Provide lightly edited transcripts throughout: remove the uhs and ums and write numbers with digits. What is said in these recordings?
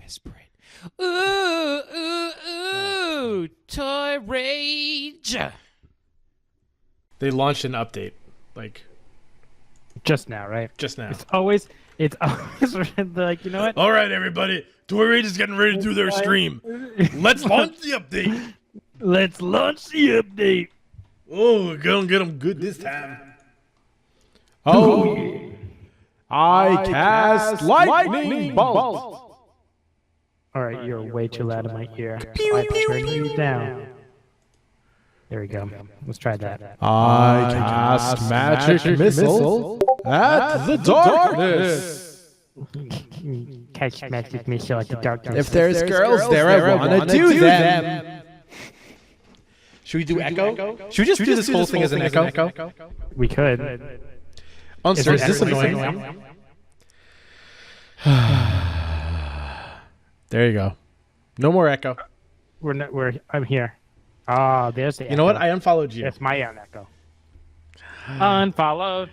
desperate. Ooh, ooh, ooh, Toy Rage. They launched an update, like Just now, right? just now. It's always like, you know what? All right, everybody. Toy Rage is getting ready to do their stream. Let's launch the update. Let's launch the update. Oh, we're gonna get them good this time. Oh, I cast lightning bolt. All right, you're way too loud in my ear. So I have to turn you down. There we go. Let's try that. I cast magic missile at the darkness. Catch magic missile at the darkness. If there's girls there, I wanna do them. Should we do echo? Should we just do this whole thing as an echo? We could. Is this annoying? annoying? There you go. No more echo. I'm here. Ah, there's the echo. You know what? I unfollowed you. That's my own echo. Unfollowed.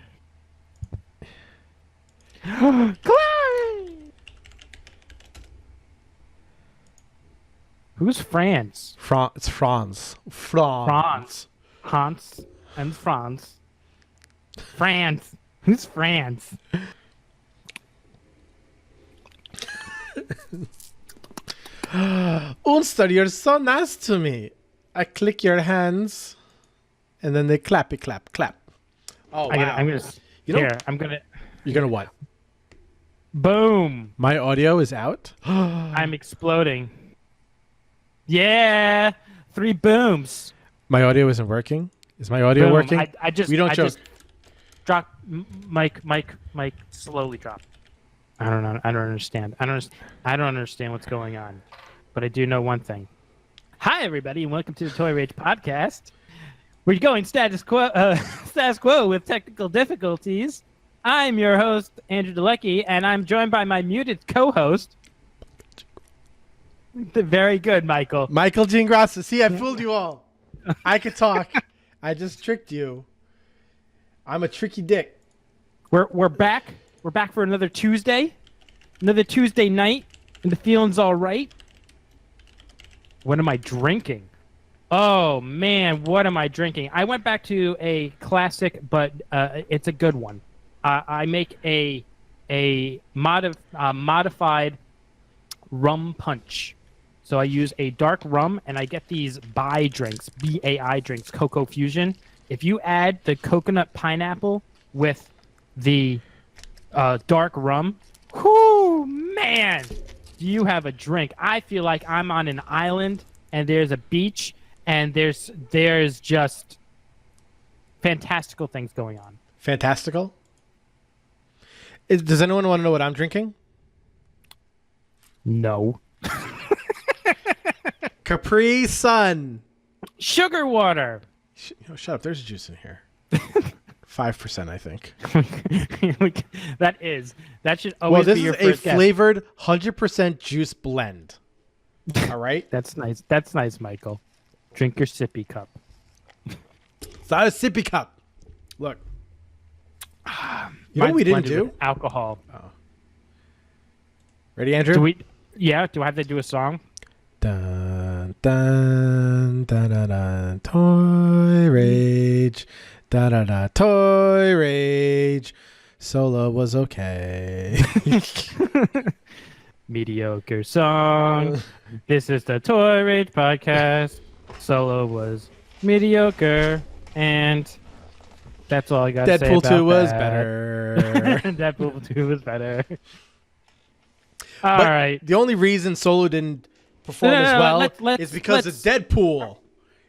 Clary! Who's Franz? It's Franz. Franz. Hans and Franz. Franz. Who's Franz? Unster, you're so nice to me. I click your hands, and then they clappy clap clap. Oh wow! I'm gonna. You know- Here, I'm gonna. You're gonna what? Boom! My audio is out. I'm exploding. Yeah, 3 booms. My audio isn't working. Is my audio Boom. working? I just. We don't I joke. just drop. Mike. Slowly drop. I don't know. I don't understand. I don't understand what's going on, but I do know one thing. Hi, everybody, and welcome to the Toy Rage podcast. We're going status quo with technical difficulties. I'm your host, Andrew Delecky, and I'm joined by my muted co-host. Very good, Michael. Michael Gingrassa. See, I fooled you all. I could talk. I just tricked you. I'm a tricky dick. We're back. We're back for another Tuesday night, and the feeling's all right. What am I drinking? Oh man, what am I drinking? I went back to a classic, but it's a good one. I make a modified rum punch. So I use a dark rum, and I get these BAI drinks, BAI drinks, Cocoa Fusion. If you add the coconut pineapple with the dark rum, whoo, man, do you have a drink? I feel like I'm on an island, and there's a beach, and there's just fantastical things going on. Fantastical. Does anyone want to know what I'm drinking? No. Capri Sun. Sugar water. Shut up. There's juice in here. 5%, I think. That should Well, always this be your is a first guess. flavored 100% juice blend. All right? That's nice. That's nice, Michael. Drink your sippy cup. It's not a sippy cup. Look. You know what Mine's we didn't blended do? with alcohol. Ready, Andrew? Do I have to do a song? Dun, dun, dun, dun, dun, Toy Rage. Da da da. Toy Rage. Solo was okay. Mediocre song. This is the Toy Rage podcast. Solo was mediocre, and that's all I got to say Deadpool about 2 was that. better. Deadpool 2 was better. All But right. the only reason Solo didn't perform as well is because of Deadpool.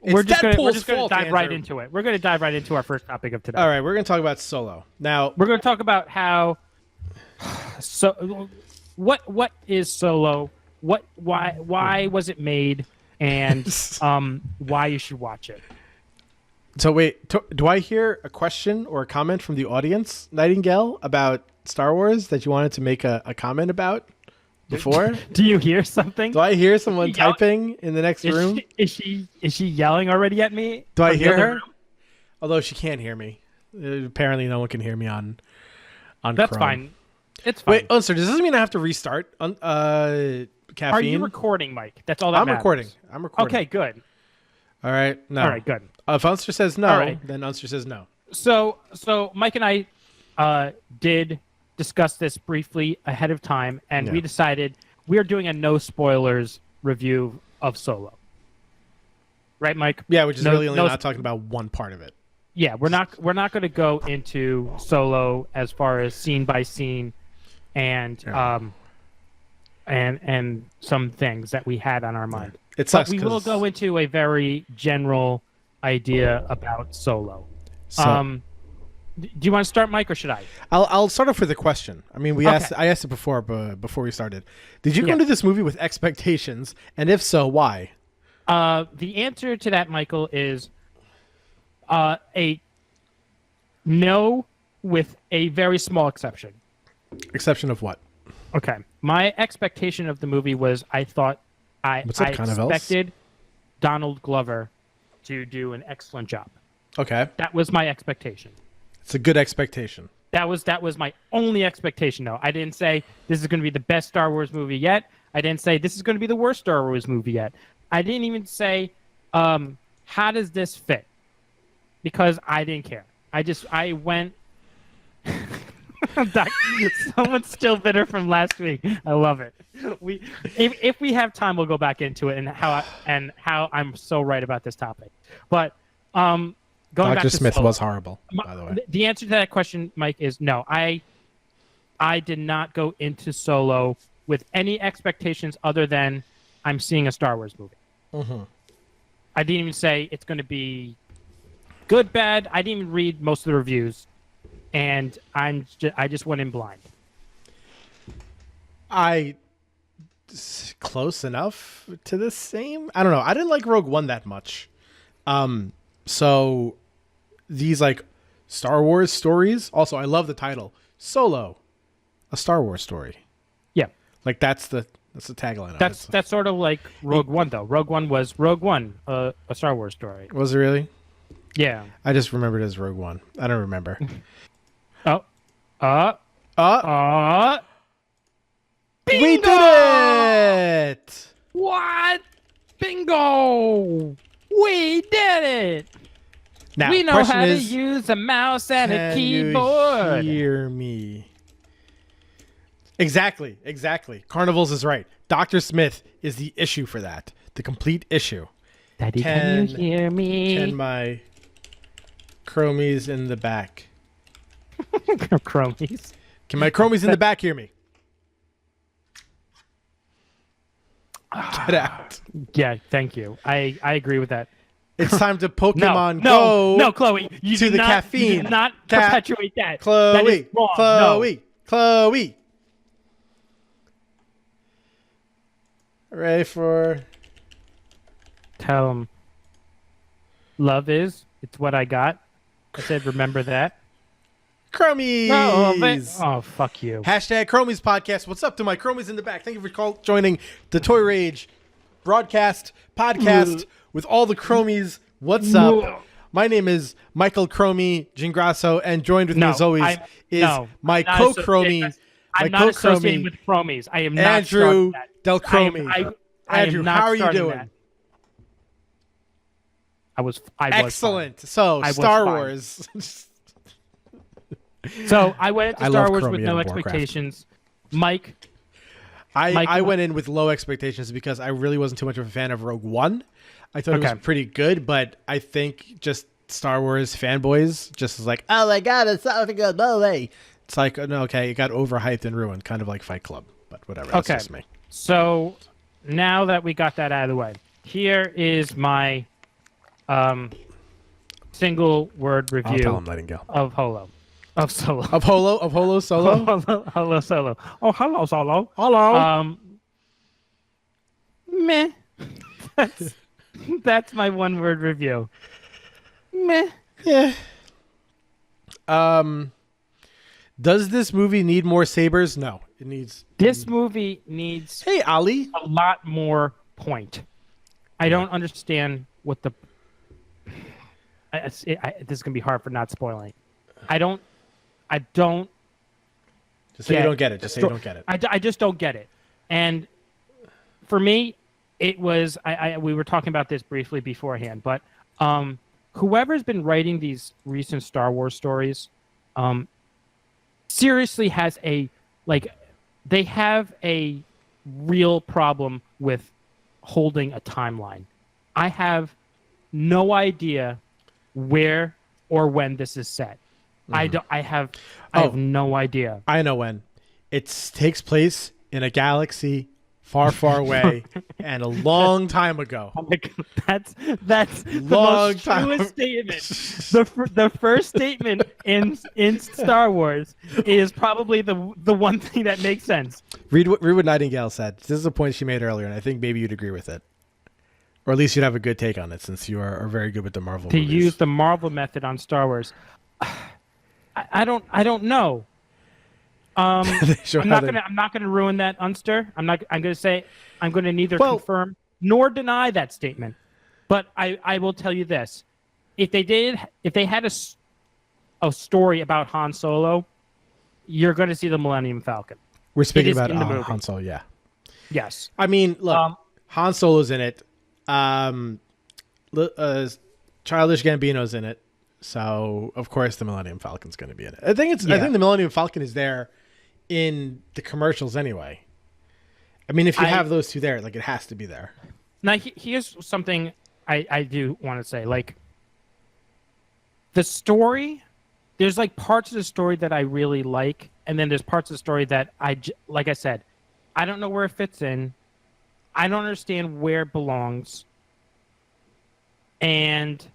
We're just going Deadpool's to fault, dive right Andrew. into it. We're going to dive right into our first topic of today. All right, we're going to talk about Solo. Now, We're going to talk about how what is Solo? Why was it made? And why you should watch it. so wait, do I hear a question or a comment from the audience, Nightingale, about Star Wars that you wanted to make a comment about before? Do you hear something? Do I hear someone Yell- typing in the next room? Is she yelling already at me? Do I from the hear other her? room? Although she can't hear me. Apparently no one can hear me on That's Chrome. fine. It's fine. Wait, Unser, does this mean I have to restart caffeine? Are you recording, Mike? That's all that I'm matters. recording. I'm recording. Okay, good. All right. No. All right, good. If Unser says no, All right. then Unser says no. So Mike and I did discuss this briefly ahead of time, and we Yeah. decided we are doing a no spoilers review of Solo. Right, Mike? Yeah, which is No- really only no not talking about one part of it. Yeah, we're not going to go into Solo as far as scene by scene, and Yeah. and some things that we had on our mind. It But sucks. we will 'cause- go into a very general idea about Solo. So, Do you want to start, Mike, or should I? I'll start off with a question. I mean, Okay. I asked it before, but before we started. Did you go Yeah. into this movie with expectations, and if so, why? The answer to that, Michael, is a no with a very small exception. Exception of what? Okay. My expectation of the movie was I thought I What's up, kind of else? expected Donald Glover to do an excellent job. Okay, That was my expectation. it's a good expectation. That was my only expectation, though. I didn't say this is going to be the best Star Wars movie yet. I didn't say this is going to be the worst Star Wars movie yet. I didn't even say how does this fit, because I didn't care. I went. Someone's still bitter from last week. I love it. If we have time, we'll go back into it and how I'm so right about this topic. But going back Dr. to Smith Solo, was horrible, by the way. the answer to that question, Mike, is no. I did not go into Solo with any expectations other than I'm seeing a Star Wars movie. Mm-hmm. I didn't even say it's going to be good, bad. I didn't even read most of the reviews, and I just went in blind. Close enough to the same. I don't know. I didn't like Rogue One that much. So these like Star Wars stories. Also, I love the title Solo, a Star Wars story. Yeah, Like that's the tagline. that's sort of like Rogue One, though. Rogue One was Rogue One, a Star Wars story. Was it really? Yeah. I just remembered it as Rogue One. I don't remember. We Bingo! did it! What? Bingo! We did it! Now, We know question how to is, use a mouse and a can you keyboard. hear me? Exactly. Carnivals is right. Dr. Smith is the issue for that. The complete issue. Daddy, can you hear me? Can my chromies in the back? Chromies. Can my chromies in the back hear me? Get out. Yeah, thank you. I agree with that. It's time to No, Pokemon no, Go. no, Chloe. You to do the not, caffeine. You do not Ca- perpetuate that. Chloe. That is wrong. No. Chloe. Ready for... Tell him. Love is. It's what I got. I said, remember that. Chromies. Oh, fuck you. Hashtag Chromies Podcast. What's up to my Chromies in the back? Thank you for joining the Toy Rage broadcast podcast with all the Chromies. What's up? My name is Michael Chromie Gingrasso, and joined with me as always my co-Chromie. I'm not associated with Chromies. I am not Andrew starting that. Del Chromie. I am Andrew, not how are you starting doing? that. I was Excellent. So, I was Star fine. Wars. So I went into I Star love Wars Chromie with no and Warcraft. expectations. Mike, I went in with low expectations because I really wasn't too much of a fan of Rogue One. I thought it Okay. was pretty good, but I think just Star Wars fanboys just is like, oh my god, it's such a good movie. It's like, no, okay, it got overhyped and ruined, kind of like Fight Club, but whatever. That's Okay. just me. so now that we got that out of the way, here is my single word I'll tell review him Nightingale. of Holo. Of Solo. Of Holo Solo. Hello, Solo. Oh, hello, Solo. Hello. Meh. That's my one word review. Meh. Yeah. Does this movie need more sabers? No, it needs. This movie needs Hey, Ali. a lot more point. I don't understand what the. This is gonna be hard for not spoiling. I don't Just say you don't get it. Just say you don't get it. I just don't get it. And for me, it was we were talking about this briefly beforehand, but whoever's been writing these recent Star Wars stories seriously has they have a real problem with holding a timeline. I have no idea where or when this is set. I have no idea. I know when. It takes place in a galaxy far, far away and a long time ago. Oh my God, that's the Long most time. truest statement. The first statement in Star Wars is probably the one thing that makes sense. Read what Nightingale said. This is a point she made earlier, and I think maybe you'd agree with it. Or at least you'd have a good take on it, since you are very good with the Marvel To movies. use the Marvel method on Star Wars, I don't know. I'm not gonna ruin that, Unster. I'm gonna neither confirm nor deny that statement. But I will tell you this: if they had a story about Han Solo, you're gonna see the Millennium Falcon. We're speaking about in the movie. Han Solo, yeah. Yes. I mean, look, Han Solo's in it. Childish Gambino's in it. So of course the Millennium Falcon's going to be in it. I think the Millennium Falcon is there in the commercials anyway. I mean, if you have those two there, it has to be there. Now here's something I do want to say. The story, there's parts of the story that I really like, and then there's parts of the story that like I said, I don't know where it fits in. I don't understand where it belongs. And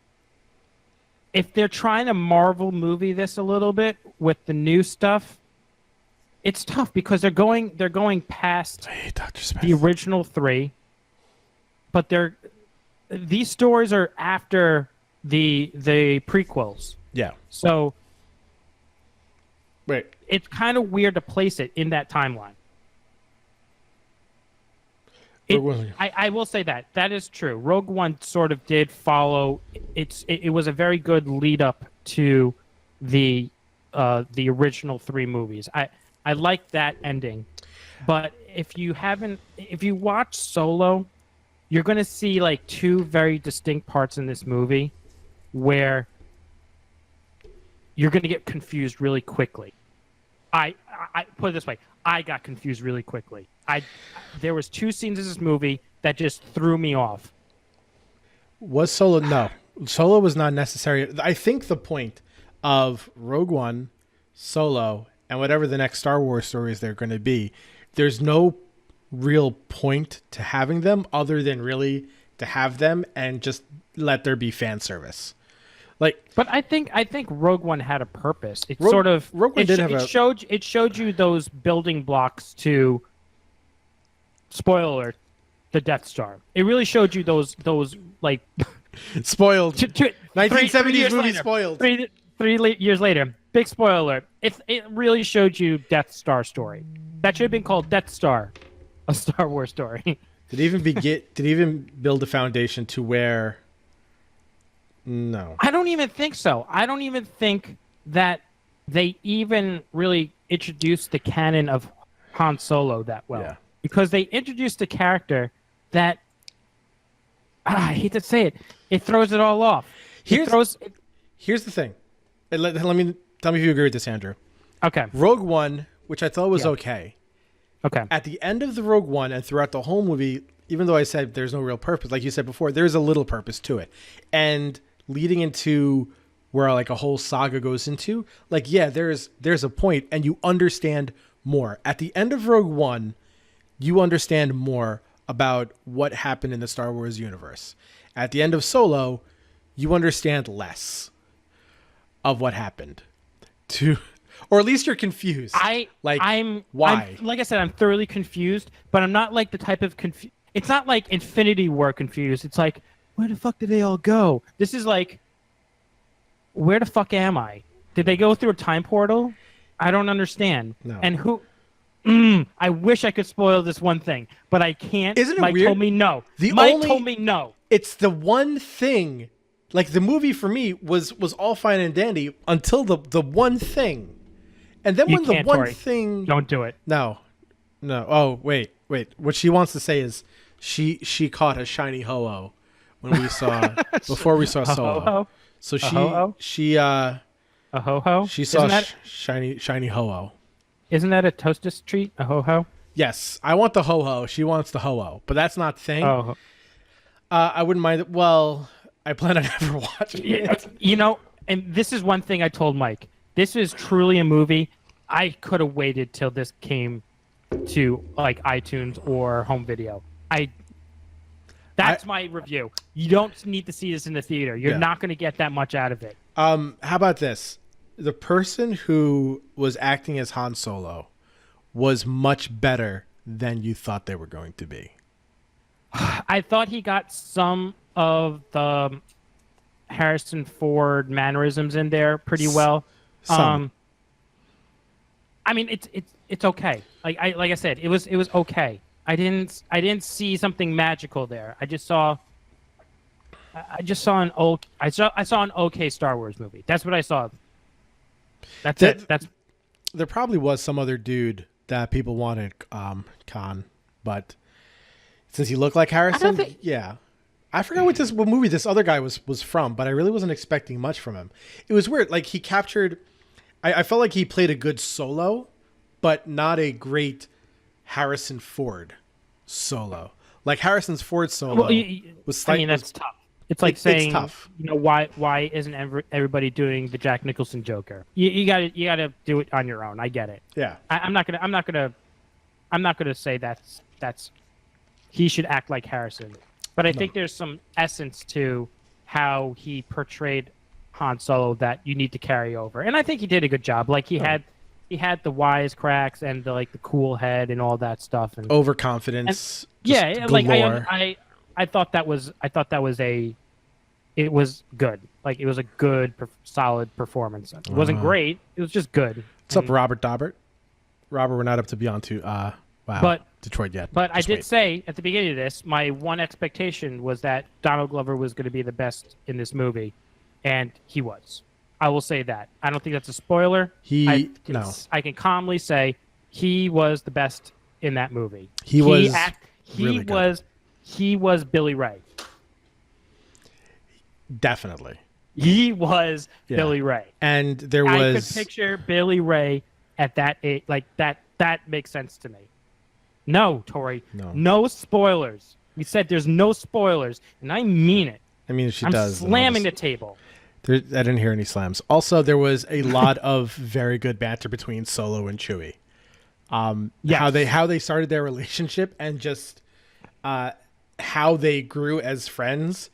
if they're trying to Marvel movie this a little bit with the new stuff, it's tough because they're going past the original 3, but these stories are after the prequels. Yeah. So wait, it's kind of weird to place it in that timeline. I will say that is true. Rogue One sort of did follow. It was a very good lead up to the original 3 movies. I like that ending, but if you watch Solo, you're going to see 2 very distinct parts in this movie where you're going to get confused really quickly. I put it this way: I got confused really quickly. There was 2 scenes in this movie that just threw me off. Was Solo? No, Solo was not necessary. I think the point of Rogue One, Solo, and whatever the next Star Wars stories they're going to be, there's no real point to having them other than really to have them and just let there be fan service. But I think Rogue One had a purpose. It Rogue One showed you those building blocks to, spoiler alert, the Death Star. It really showed you those spoiled 1970s movie later, spoiled. 3 years later, big spoiler alert. It really showed you Death Star story. That should have been called Death Star, a Star Wars story. Did it even build a foundation to where? No. I don't even think so. I don't even think that they even really introduced the canon of Han Solo that well. Yeah. Because they introduced a character that, I hate to say it, it throws it all off. Here's the thing. Let me tell me if you agree with this, Andrew. Okay. Rogue One, which I thought was okay. Okay. At the end of the Rogue One and throughout the whole movie, even though I said there's no real purpose, like you said before, there's a little purpose to it. And leading into where a whole saga goes into, there's a point and you understand more. At the end of Rogue One, you understand more about what happened in the Star Wars universe. At the end of Solo, you understand less of what happened. Or at least you're confused. Why? Like I said, I'm thoroughly confused, but I'm not the type of it's not like Infinity War confused. It's where the fuck did they all go? This is where the fuck am I? Did they go through a time portal? I don't understand. No. And who? I wish I could spoil this one thing, but I can't. Isn't it Mike weird? told me no. Mike told me no. It's the one thing. The movie for me was all fine and dandy until the one thing. And then You when the can't, one Tori. thing Don't do it. No. Oh, wait. What she wants to say is she caught a shiny ho-oh when we saw before we saw Solo. Ho-ho? So ho-ho? she A ho-ho? she saw Isn't that, shiny ho-oh. isn't that a Toasters treat? A ho-ho? Yes, I want the ho-ho. She wants the ho-oh, but that's not the thing. Oh. I wouldn't mind. Well, I plan on never watching it. You know, and this is one thing I told Mike. This is truly a movie. I could have waited till this came to like iTunes or home video. That's my review. You don't need to see this in the theater. You're Yeah. not going to get that much out of it. How about this? The person who was acting as Han Solo was much better than you thought they were going to be. I thought he got some of the Harrison Ford mannerisms in there pretty well. Some. I mean, it's okay. Like I said, it was okay. I didn't see something magical there. I just saw an okay Star Wars movie. That's what I saw. That's it. That's There probably was some other dude that people wanted, Khan, but since he looked like Harrison, yeah. I forgot what movie this other guy was from, but I really wasn't expecting much from him. It was weird. Like he captured. I felt like he played a good Solo, but not a great Harrison Ford Solo. Like Harrison's Ford Solo was slightly. I mean, that's tough. It's like it's saying, tough. you know, why isn't everybody doing the Jack Nicholson Joker? You gotta do it on your own. I get it. Yeah. I'm not gonna say that's he should act like Harrison, but I think there's some essence to how he portrayed Han Solo that you need to carry over, and I think he did a good job. Like he had the wisecracks and the cool head and all that stuff, and Overconfidence. yeah, just like galore. I thought that was it was good. Like it was a good, solid performance. It wasn't great. It was just good. What's up, Robert Dobbert? Robert, we're not up to Beyond to Detroit yet. But I Just did wait. say at the beginning of this, my one expectation was that Donald Glover was going to be the best in this movie, and he was. I will say that. I don't think that's a spoiler. I can calmly say he was the best in that movie. He was really good. He was Billy Ray. Definitely. He was Yeah. Billy Ray. And there I was could picture Billy Ray at that age, like that. That makes sense to me. No, Tori. No. No spoilers. We said there's no spoilers, and I mean it. I mean, she I'm does. slamming the table. I didn't hear any slams. Also, there was a lot of very good banter between Solo and Chewie. Yes. How they started their relationship and just how they grew as friends.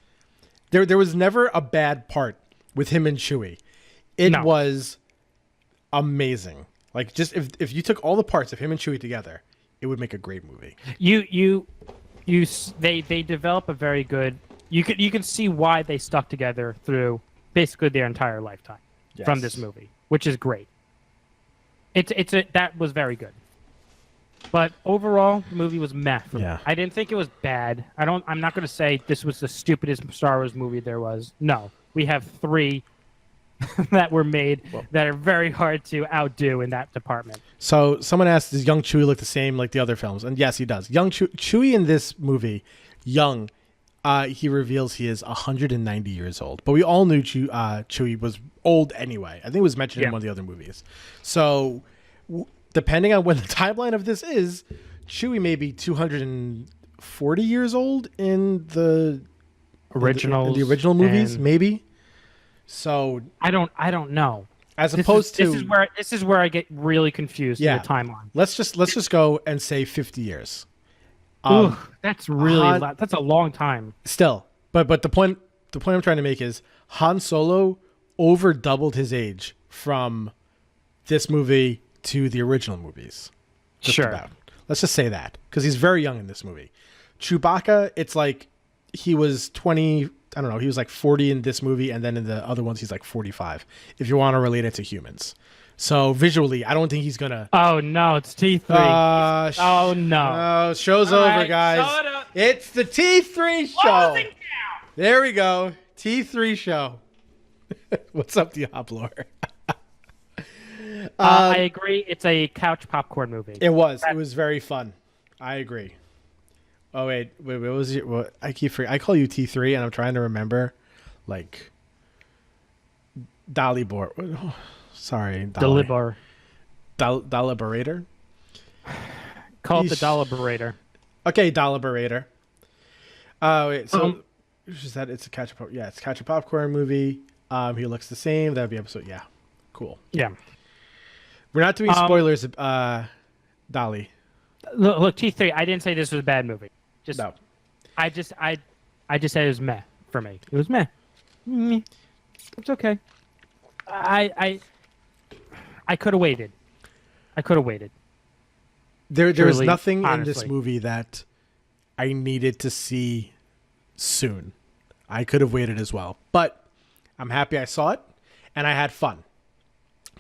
There was never a bad part with him and Chewie. It No. was amazing. Like just if you took all the parts of him and Chewie together, it would make a great movie. They develop a very good. You can see why they stuck together through basically their entire lifetime from this movie, which is great. That was very good. But overall, the movie was meh for me. Yeah. I didn't think it was bad. I'm not going to say this was the stupidest Star Wars movie there was. No, we have 3 that were made that are very hard to outdo in that department. So someone asked, does young Chewie look the same like the other films? And yes, he does. Young Chewie in this movie, young, he reveals he is 190 years old. But we all knew Chewie was old anyway. I think it was mentioned in one of the other movies. So depending on when the timeline of this is, Chewie may be 240 years old in the original movies, maybe. So I don't know. As opposed to this is where I get really confused in the timeline. Let's just go and say 50 years. Ooh, that's really that's a long time. Still, but the point I'm trying to make is Han Solo over doubled his age from this movie to the original movies. Sure. About. Let's just say that because he's very young in this movie. Chewbacca, it's like he was 20. I don't know. He was like 40 in this movie, and then in the other ones, he's like 45. If you want to relate it to humans, so visually, I don't think he's gonna. Oh no, it's T3. Oh no. Oh, show's All over, right, guys. shut up. It's the T3 show. Closing down. There we go. T3 show. What's up, Diablo? I agree. It's a couch popcorn movie. It was. It was very fun. I agree. Oh wait. What was it? What I keep forgetting. I call you T3, and I'm trying to remember, like, Dalibor. Oh, sorry, Deliberator. Deliberator. Call it the Yeesh. Deliberator. Okay, Deliberator. Wait. So, she said it's a catch a pop. Yeah, it's a catch a popcorn movie. He looks the same. That'd be episode. Yeah, cool. Yeah. We're not doing spoilers. Dolly. Look, T3. I didn't say this was a bad movie. Just No. I just said it was meh for me. It was meh. Meh. It's okay. I could have waited. There was Truly, nothing in this honestly. movie that I needed to see soon. I could have waited as well, but I'm happy I saw it and I had fun.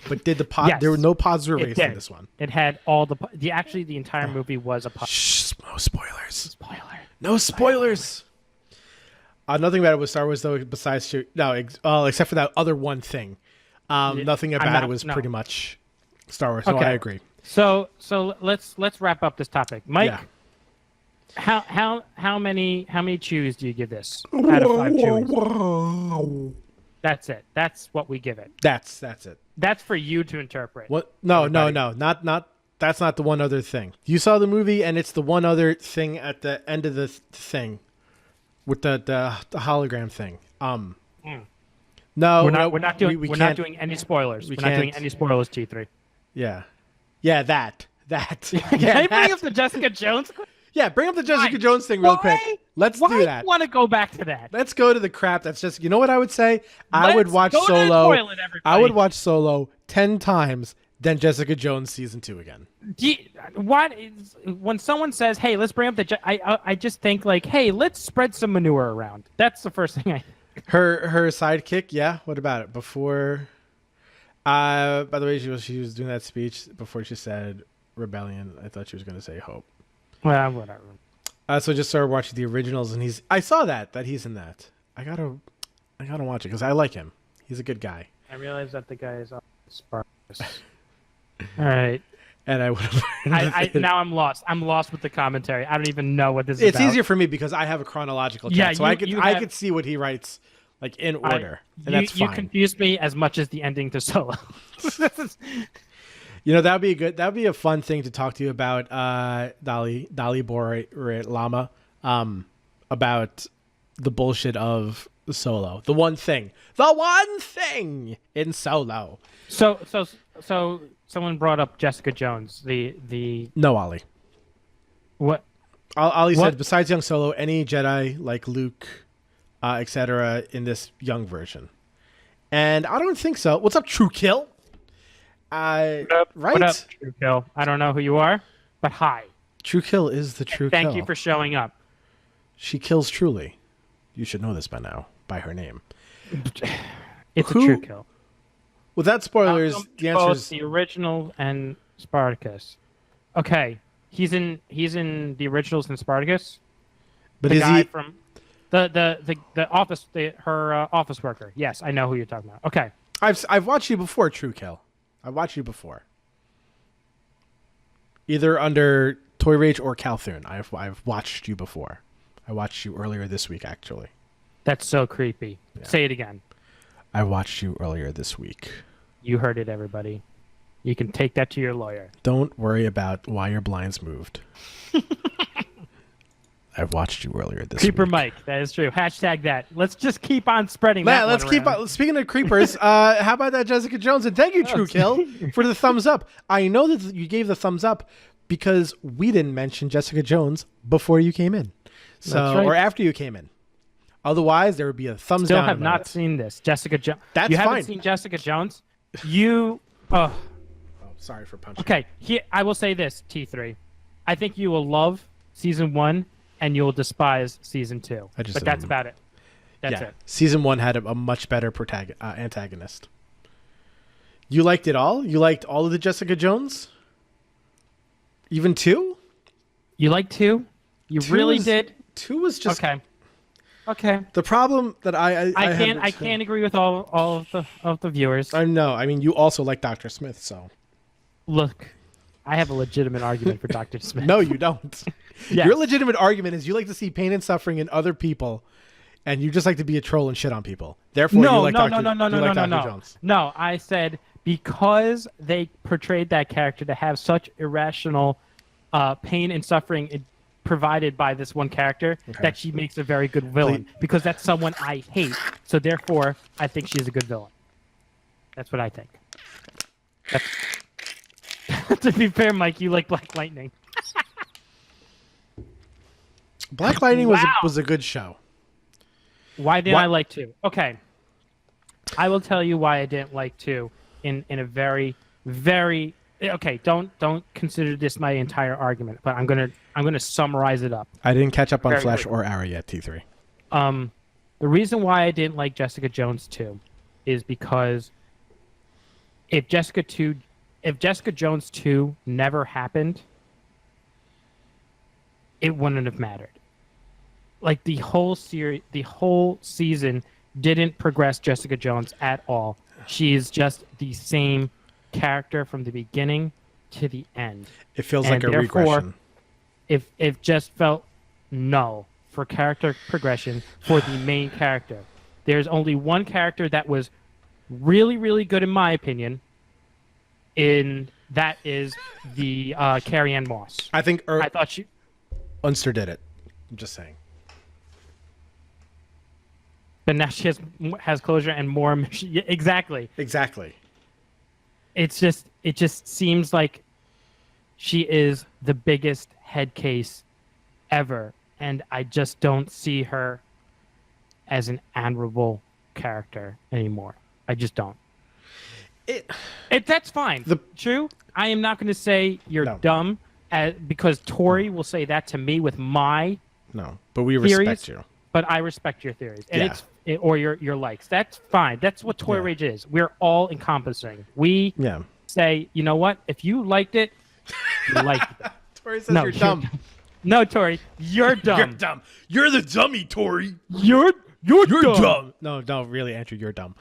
But did the Yes. there were no pauses were It raised in did. this one. It had all the actually the entire movie was a Shh, no spoilers. spoiler. No spoilers. Nothing about it was Star Wars though. Besides, except for that other one thing. Nothing about it was pretty much Star Wars. No, Okay. I agree. So let's wrap up this topic, Mike. Yeah. How many chews do you give this out of 5 chewies? That's it. That's what we give it. That's it. That's for you to interpret. What? No, Everybody. not. That's not the one other thing. You saw the movie, and it's the one other thing at the end of the thing, with the hologram thing. No, We're no, not doing we we're can't- not doing any spoilers. we We're not doing can't- any spoilers, T3. Yeah, that. Can yeah, I bring that. up the Jessica Jones? Yeah, bring up the Jessica Why? Jones thing real quick. Why? Let's Why do that. you want to go back to that? Let's go to the crap that's just. You know what I would say? I would Let's watch go to the Solo. toilet, everybody. I would watch Solo 10 times, then Jessica Jones season 2 again. When someone says, "Hey, let's bring up the," I just think like, "Hey, let's spread some manure around." That's the first thing I. Her sidekick, yeah. What about it? Before, by the way, she was doing that speech before she said rebellion. I thought she was going to say hope. Well, whatever. So I just started watching the originals, and I saw that he's in that. I gotta watch it because I like him. He's a good guy, I realize that the guy is on Spartacus. All right. and I would have. Now I'm lost. I'm lost with the commentary. I don't even know what this is It's about. easier for me because I have a chronological chat, Yeah, so I you I have- could see what he writes like in order, and you, that's you fine. confused me as much as the ending to Solo. You know, that'd be a fun thing to talk to you about, Dali Bor Lama, about the bullshit of Solo. The one thing in Solo. So someone brought up Jessica Jones. The No, Ollie. what? Ollie What? said, besides young Solo, any Jedi like Luke, etc. in this young version. And I don't think so. What's up, True Kill? Right? What up, True Kill? I don't know who you are, but hi. True Kill is the True Kill. Thank you for showing up. She kills truly. You should know this by now, by her name. It's Who- a True Kill. Without spoilers, Malcolm the answer both is the original and Spartacus. Okay, he's in the originals and Spartacus. but The is guy he from the office, her office worker. Yes, I know who you're talking about. Okay, I've watched you before, True Kill. I've watched you before. Either under Toy Rage or Calthune. I've watched you before. I watched you earlier this week, actually. that's so creepy. Say it again. I watched you earlier this week. You heard it, everybody. You can take that to your lawyer. Don't worry about why your blinds moved. I've watched you earlier this Creeper week. Mike, that is true. Hashtag that. Let's just keep on spreading Matt, that. let's one keep around. on. Speaking of creepers, how about that Jessica Jones? And thank you, True Kill, for the thumbs up. I know that you gave the thumbs up because we didn't mention Jessica Jones before you came in, That's right. or after you came in. Otherwise, there would be a thumbs Still down. have about not it. seen this. Jessica Jones. That's you haven't fine. seen Jessica Jones? You. Oh, Oh, sorry for punching. okay. I will say this, T3. I think you will love season 1 and you will despise season 2. I just But that's didn't- about it. That's Yeah, it. season 1 had a much better antagonist. You liked it all? You liked all of the Jessica Jones? Even 2? You like 2? You 2 really was- did? 2 was just Okay. the problem that I I can't agree with all of the viewers. I know. I mean, you also like Dr. Smith, so Look, I have a legitimate argument for Dr. Smith. No, you don't. Yes. Your legitimate argument is you like to see pain and suffering in other people, and you just like to be a troll and shit on people. Therefore, you like Dr. Jones. No, I said because they portrayed that character to have such irrational pain and suffering provided by this one character that she makes a very good villain. Because that's someone I hate. So therefore, I think she's a good villain. That's what I think. To be fair, Mike, you like Black Lightning. Black Lightning was a good show. Why didn't I like 2? Okay. I will tell you why I didn't like 2 in a very, very okay, don't consider this my entire argument, but I'm gonna summarize it up. I didn't catch up on Very Flash quick. or Arrow yet, T3. The reason why I didn't like Jessica Jones 2 is because if Jessica Jones 2 never happened, it wouldn't have mattered. Like the whole season didn't progress Jessica Jones at all. She's just the same character from the beginning to the end. It feels And like a therefore, regression. It just felt null for character progression for the main character. There's only one character that was really, really good in my opinion, and that is the Carrie Ann Moss. I think I thought she... Unster did it. I'm just saying. But now she has closure and more... Yeah, exactly. Exactly. It just seems like she is the biggest head case ever, and I just don't see her as an admirable character anymore. I just don't. That's fine. True. I am not going to say you're dumb, because Tori will say that to me with my but we theories, respect you. But I respect your theories, and or your likes. That's fine. That's what Toy Rage is. We're all encompassing. We say, you know what? If you liked it, you liked it. Tori says you're dumb. No, Tori, you're dumb. You're dumb. You're the dummy, Tori. You're dumb. No, really, Andrew, you're dumb.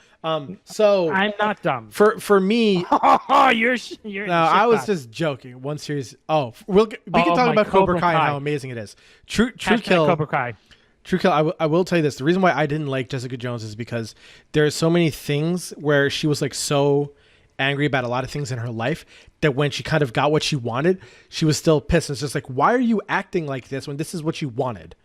So I'm not dumb. For me, you're no, I was just joking. One series. Oh, we can talk about Cobra Kai and how amazing it is. True Kill. Cobra Kai. True Kill. I will tell you this. The reason why I didn't like Jessica Jones is because there are so many things where she was like so angry about a lot of things in her life that when she kind of got what she wanted, she was still pissed. It's just like, why are you acting like this when this is what you wanted?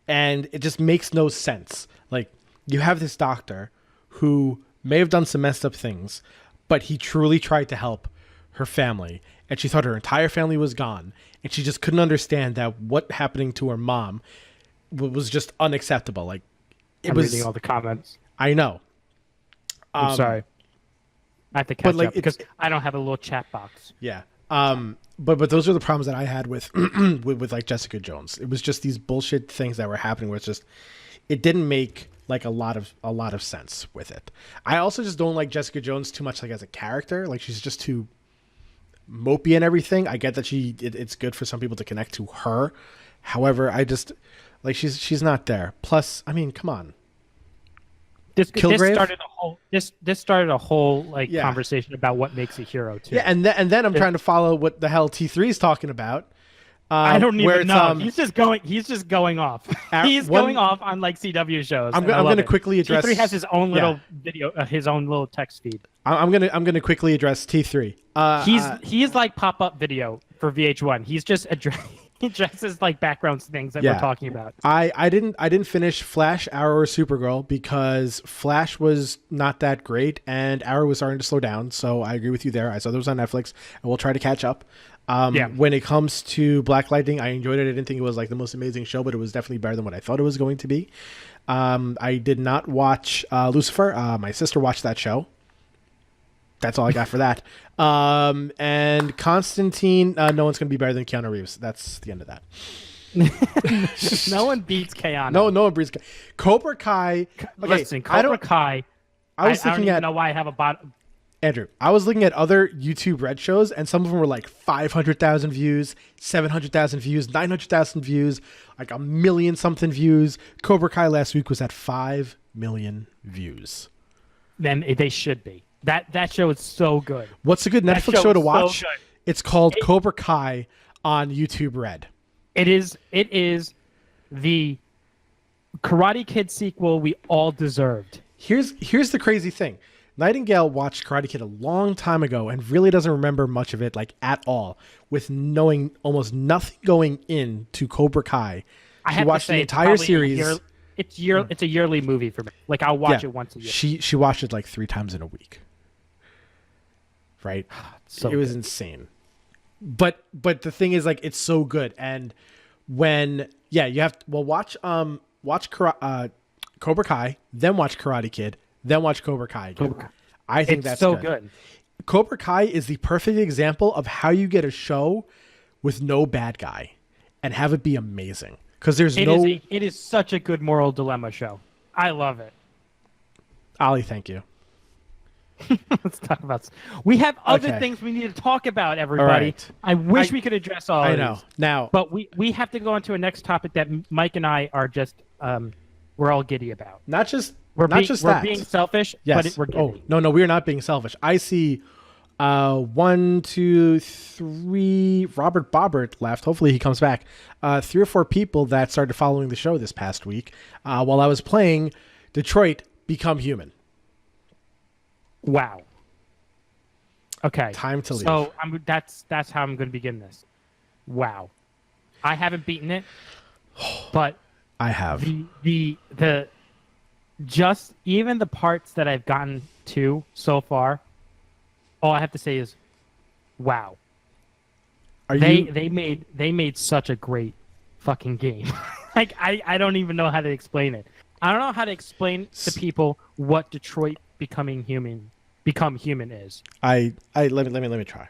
And it just makes no sense. Like, you have this doctor who may have done some messed up things, but he truly tried to help her family, and she thought her entire family was gone, and she just couldn't understand that what happening to her mom was just unacceptable. Like, I'm reading all the comments. I know. I'm sorry. I have to catch up because I don't have a little chat box. Yeah. But those are the problems that I had with with like Jessica Jones. It was just these bullshit things that were happening where it's just it didn't make like a lot of sense with it. I also just don't like Jessica Jones too much like as a character. Like she's just too mopey and everything. I get that it's good for some people to connect to her. However, I just like she's not there. Plus, I mean, come on. This started a whole conversation about what makes a hero too. Yeah, and then I'm trying to follow what the hell T3 is talking about. I don't even know. He's just going off. He's going off on like CW shows. I'm going to quickly address. T3 has his own little video, his own little text feed. I'm gonna quickly address T3. He's like pop-up video for VH1. He's just he addresses like background things that we're talking about. I didn't finish Flash, Arrow, or Supergirl because Flash was not that great and Arrow was starting to slow down. So I agree with you there. I saw those on Netflix and we'll try to catch up. When it comes to Black Lightning, I enjoyed it. I didn't think it was like the most amazing show, but it was definitely better than what I thought it was going to be. I did not watch Lucifer. My sister watched that show. That's all I got for that. And Constantine, no one's going to be better than Keanu Reeves. That's the end of that. No one beats Keanu. No one beats Cobra Kai. Okay, listen, Cobra Kai. I don't even know why I have a bottom. Andrew, I was looking at other YouTube Red shows, and some of them were like 500,000 views, 700,000 views, 900,000 views, like 1,000,000-something views. Cobra Kai last week was at 5 million views. Then they should be. That show is so good. What's a good That Netflix show to is so watch? good. It's called Cobra Kai on YouTube Red. It is the Karate Kid sequel we all deserved. Here's the crazy thing. Nightingale watched Karate Kid a long time ago and really doesn't remember much of it, like, at all, with knowing almost nothing going into Cobra Kai. I She have watched to say, the it's entire probably a series. It's a yearly movie for me. Like, I'll watch it once a year. She watched it like 3 times in a week. Right? So it was good. insane. But the thing is, like, it's so good. And when you have watch Cobra Kai, then watch Karate Kid, then watch Cobra Kai again. Cobra Kai. I think It's that's so good. good. Cobra Kai is the perfect example of how you get a show with no bad guy and have it be amazing. Because there's It is such a good moral dilemma show. I love it. Ollie, thank you. Let's talk about. We have other Okay. things we need to talk about, everybody. right. I wish we could address all. I of know. these. Now, But we have to go on to a next topic that Mike and I are just we're all giddy about. not just We're that. being selfish, Yes. but we're giddy. Oh, no, we are not being selfish. I see 1, 2, 3. Robert Bobbert left. Hopefully he comes back. 3 or 4 people that started following the show this past week while I was playing Detroit Become Human. Wow. Okay. Time to leave. So that's how I'm going to begin this. Wow. I haven't beaten it, but I have. the just even the parts that I've gotten to so far, all I have to say is, wow. Are They you? they made such a great fucking game. Like I don't even know how to explain it. I don't know how to explain to people what Detroit Become Human is. Let me try.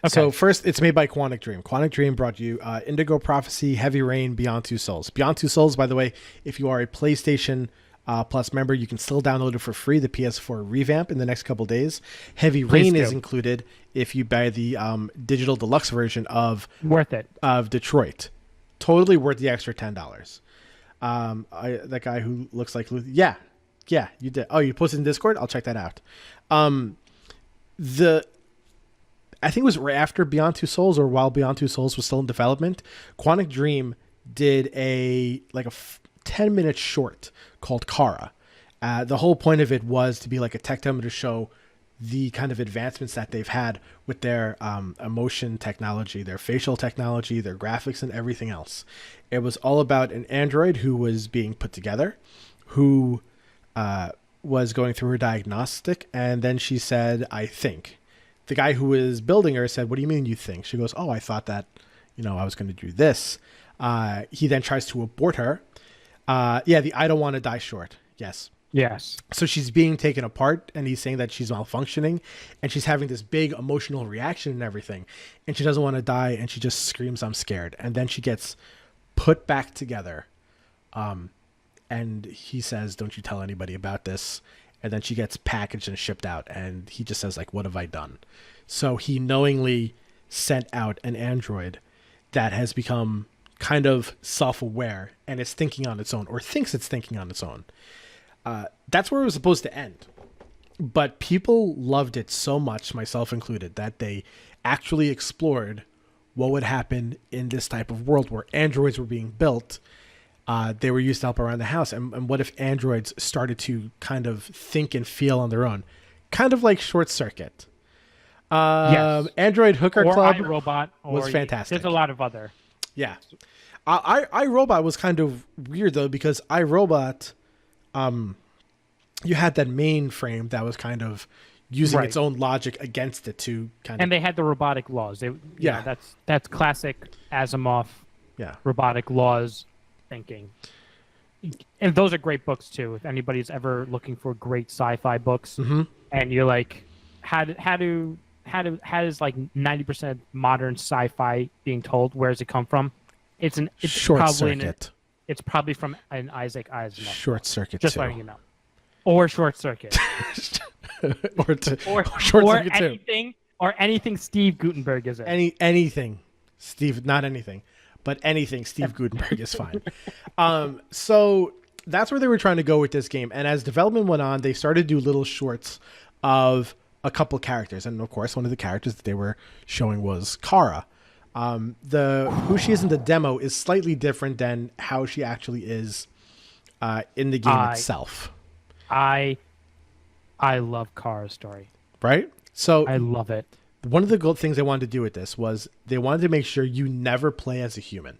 So first, it's made by Quantic Dream. Quantic Dream brought you Indigo Prophecy, Heavy Rain, Beyond Two Souls. Beyond Two Souls, by the way, if you are a PlayStation Plus member, you can still download it for free, the PS4 revamp, in the next couple days. Heavy Rain is included if you buy the digital deluxe version of Worth it. Detroit. Totally worth the extra $10. That guy who looks like Luther. Yeah, you did. Oh, you posted in Discord? I'll check that out. I think it was right after Beyond Two Souls or while Beyond Two Souls was still in development, Quantic Dream did a 10-minute short called Kara. The whole point of it was to be like a tech demo to show the kind of advancements that they've had with their emotion technology, their facial technology, their graphics, and everything else. It was all about an android who was being put together, who was going through her diagnostic, and then she said, I think. The guy who was building her said, what do you mean you think? She goes, oh, I thought that, I was going to do this. He then tries to abort her. The I don't want to die short. Yes. Yes. So she's being taken apart, and he's saying that she's malfunctioning, and she's having this big emotional reaction and everything, and she doesn't want to die, and she just screams, I'm scared. And then she gets put back together. And he says, don't you tell anybody about this. And then she gets packaged and shipped out, and he just says, like, what have I done? So he knowingly sent out an android that has become kind of self-aware and is thinking on its own, or thinks it's thinking on its own. That's where it was supposed to end. But people loved it so much, myself included, that they actually explored what would happen in this type of world where androids were being built. They were used to help around the house. And what if androids started to kind of think and feel on their own? Kind of like Short Circuit. Yes. Android Hooker Or Club iRobot. was fantastic. There's a lot of other. Yeah. iRobot was kind of weird, though, because iRobot, you had that mainframe that was kind of using its own logic against it to kind of... And they had the robotic laws. That's classic Asimov robotic laws thinking. And those are great books, too. If anybody's ever looking for great sci-fi books, and you're like, how does like 90% modern sci-fi being told? Where does it come from? It's Short probably Circuit. It's probably from an Isaac Asimov. Short Circuit, just too. letting you know. Or Short Circuit. or Short Circuit, too. Or anything Steve Gutenberg is in. Anything. Steve, not anything. But anything Steve Gutenberg is fine. So that's where they were trying to go with this game. And as development went on, they started to do little shorts of a couple characters, and of course, one of the characters that they were showing was Kara. The who she is in the demo is slightly different than how she actually is in the game itself. I love Kara's story. Right? So I love it. one of the good things they wanted to do with this was they wanted to make sure you never play as a human,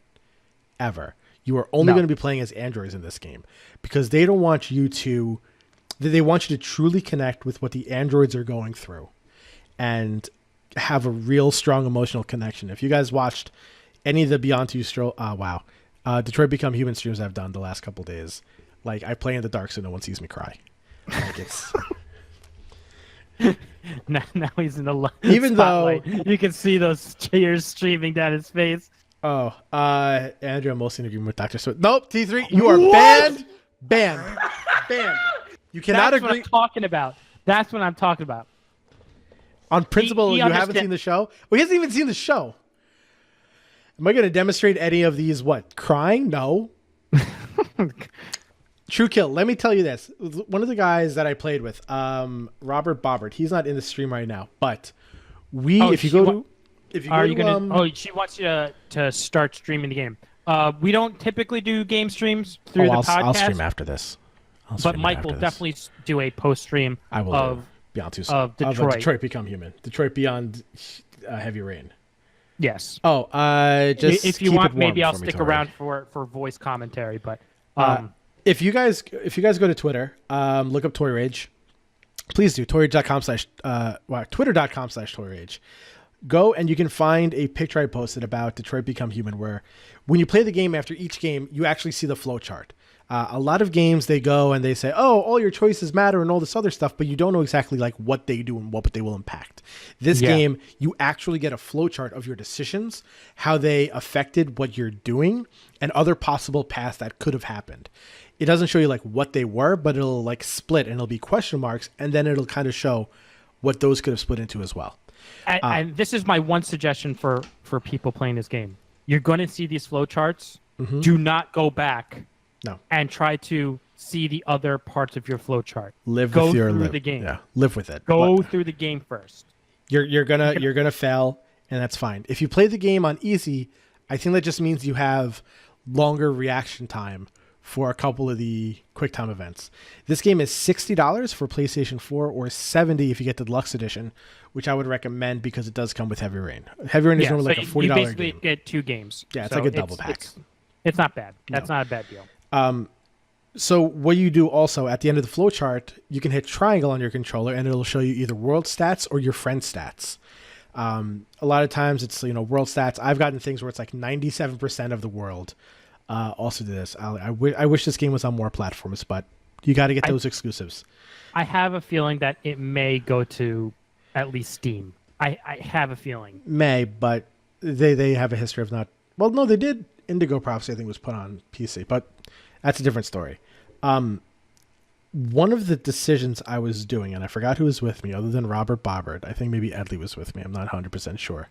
ever. You are only going to be playing as androids in this game because they don't want you to. They want you to truly connect with what the androids are going through, and have a real strong emotional connection. If you guys watched any of the Beyond Two Detroit Become Human streams I've done the last couple of days, like I play in the dark so no one sees me cry. Like it's now he's in the Even spotlight. You can see those tears streaming down his face. Andrew, I'm mostly interviewing with Dr. Swift. Nope, T3, you are banned. Banned. You cannot That's agree. what I'm talking about. That's what I'm talking about. On principle, He you haven't understand- seen the show? Well, he hasn't even seen the show. Am I going to demonstrate any of these, crying? No. True Kill, let me tell you this. One of the guys that I played with, Robert Bobbert, he's not in the stream right now, but if you go to... she wants you to start streaming the game. We don't typically do game streams through the podcast. I'll stream after this. But Mike will definitely do a post stream of Detroit Become Human. Detroit Beyond Heavy Rain. Yes. Just if you keep want, it warm maybe I'll for me, stick Tori. around for voice commentary. But if you guys go to Twitter, look up Toy Rage. Please do twitter.com/Toy Rage. Go and you can find a picture I posted about Detroit Become Human, where when you play the game, after each game, you actually see the flow chart. A lot of games, they go and they say, oh, all your choices matter and all this other stuff, but you don't know exactly like what they do and what they will impact. This game, you actually get a flow chart of your decisions, how they affected what you're doing, and other possible paths that could have happened. It doesn't show you like what they were, but it'll like split and it'll be question marks, and then it'll kind of show what those could have split into as well. And this is my one suggestion for people playing this game. You're going to see these flow charts. Mm-hmm. Do not go back No. and try to see the other parts of your flow chart. Live Go with your through the game. Yeah, live with it. Go through the game first. You're gonna fail, and that's fine. If you play the game on easy, I think that just means you have longer reaction time for a couple of the QuickTime events. This game is $60 for PlayStation 4 or $70 if you get the deluxe edition, which I would recommend because it does come with Heavy Rain. Heavy Rain is normally like a $40 you basically game. get 2 games. Yeah, it's So like a double pack. It's not bad. That's not a bad deal. So what you do also at the end of the flowchart, you can hit triangle on your controller and it'll show you either world stats or your friend stats. A lot of times it's, world stats. I've gotten things where it's like 97% of the world also do this. I wish this game was on more platforms, but you got to get those exclusives. I have a feeling that it may go to at least Steam. I have a feeling. But they have a history of not... Well, no, they did. Indigo Prophecy, I think, was put on PC, but that's a different story. One of the decisions I was doing, and I forgot who was with me other than Robert Bobbert. I think maybe Edley was with me. I'm not 100% sure.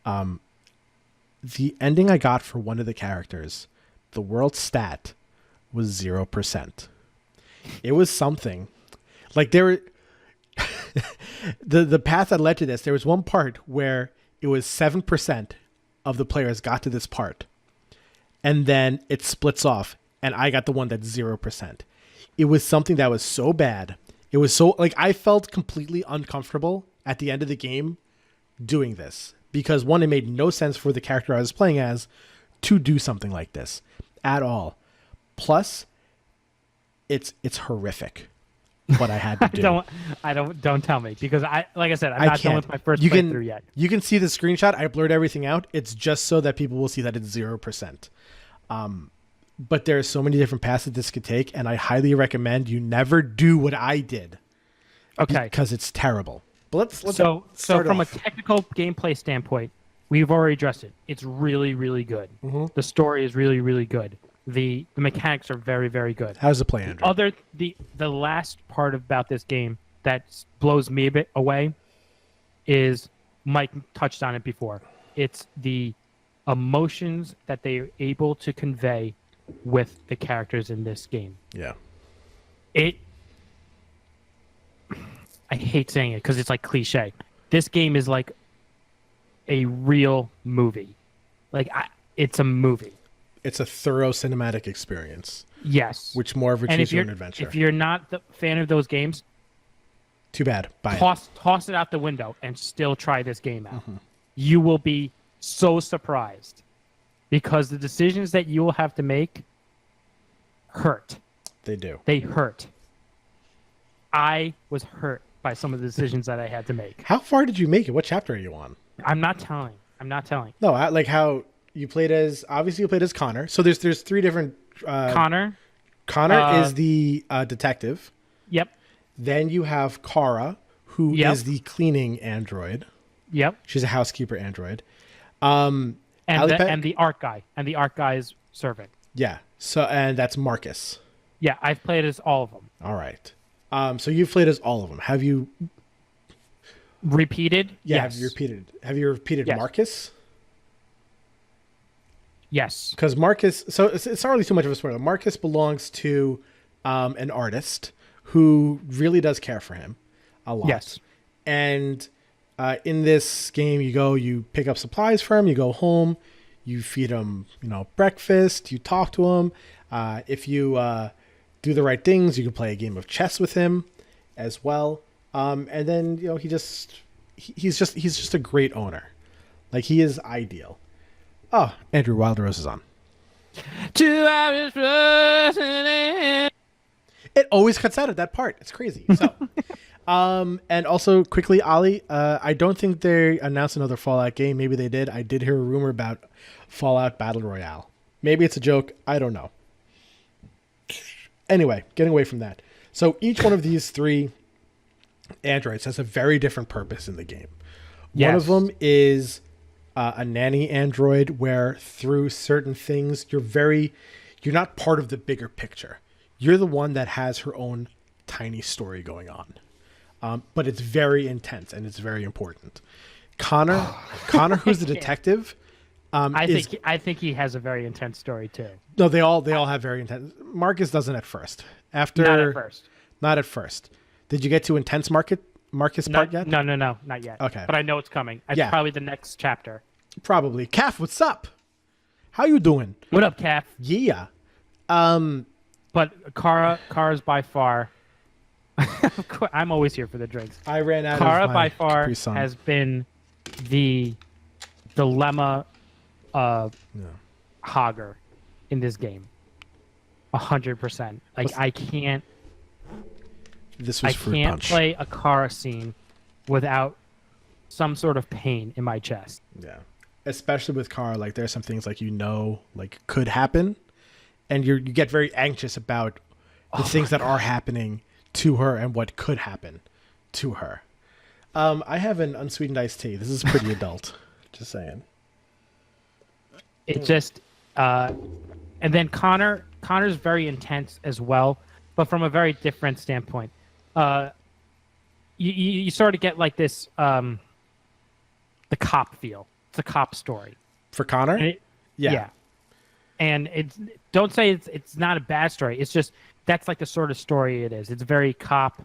The ending I got for one of the characters, the world stat, was 0%. It was something. Like the path that led to this, there was one part where it was 7% of the players got to this part. And then it splits off, and I got the one that's 0%. It was something that was so bad. It was so, I felt completely uncomfortable at the end of the game doing this. Because, one, it made no sense for the character I was playing as to do something like this at all. Plus, it's horrific what I had to do. Don't tell me, because I'm not done with my first playthrough yet. You can see the screenshot. I blurred everything out. It's just so that people will see that it's 0%. But there are so many different paths that this could take, and I highly recommend you never do what I did. Okay. Because it's terrible. But let's so from off. a technical gameplay standpoint, we've already addressed it. It's really, really good. Mm-hmm. The story is really, really good. The mechanics are very, very good. How's the play, Andrew? The last part about this game that blows me a bit away is, Mike touched on it before. It's the emotions that they are able to convey with the characters in this game. Yeah. I hate saying it because it's like cliche. This game is like a real movie. Like it's a movie. It's a thorough cinematic experience, Yes. which more of a and choose your own adventure. if you're not the fan of those games, Too bad. Buy it. toss it out the window and still try this game out. You will be so surprised because the decisions that you will have to make hurt. They do. They hurt. I was hurt by some of the decisions that I had to make. How far did you make it? What chapter are you on? I'm not telling. No, like how you played as. Obviously, you played as Connor. So there's 3 different. Connor. Connor is the detective. Yep. Then you have Kara, who is Yep. the cleaning android. Yep. She's a housekeeper android. And Alipet- and the art guy and the art guy's servant. Yeah. So and that's Marcus. Yeah, I've played as all of them. All right. So you've played as all of them. Have you? Repeated? Yeah. Yes. Have you repeated Yes. Marcus? Yes. Because Marcus. So it's not really too much of a spoiler. Marcus belongs to an artist who really does care for him a lot. Yes. And in this game, you pick up supplies for him, you go home, you feed him, breakfast, you talk to him. If you do the right things, you can play a game of chess with him as well. And then he's just a great owner. Like he is ideal. Oh, Andrew Wilderose is on. 2 hours rushing. It always cuts out at that part. It's crazy. So, and also quickly, Ollie, I don't think they announced another Fallout game. Maybe they did. I did hear a rumor about Fallout Battle Royale. Maybe it's a joke. I don't know. Anyway, getting away from that. So each one of these 3 androids has a very different purpose in the game. One of Yes. them is a nanny android where through certain things, you're not part of the bigger picture. You're the one that has her own tiny story going on. But it's very intense and it's very important. Connor, who's the detective, I think he has a very intense story too. no, they all have very intense. Marcus doesn't at first. Not at first. Did you get to intense Marcus part yet? No, not yet. Okay. But I know it's coming. It's Yeah. probably the next chapter. Probably. Calf, what's up? How you doing? What up, Calf? Yeah. But Kara's by far. I'm always here for the drinks. I ran out Kara of my by far Capri Sun. has been the dilemma Hogger in this game. 100%. Like I can't This was Fruit can't Punch. play a Kara scene without some sort of pain in my chest. Yeah. Especially with Kara, like there's some things like like could happen, and you get very anxious about the things that are happening to her and what could happen to her. I have an unsweetened iced tea. This is pretty adult. Just saying. It just and then Connor's very intense as well, but from a very different standpoint. You sort of get like this the cop feel. It's a cop story. For Connor? And Yeah. And don't say it's not a bad story. It's just that's like the sort of story it is. It's very cop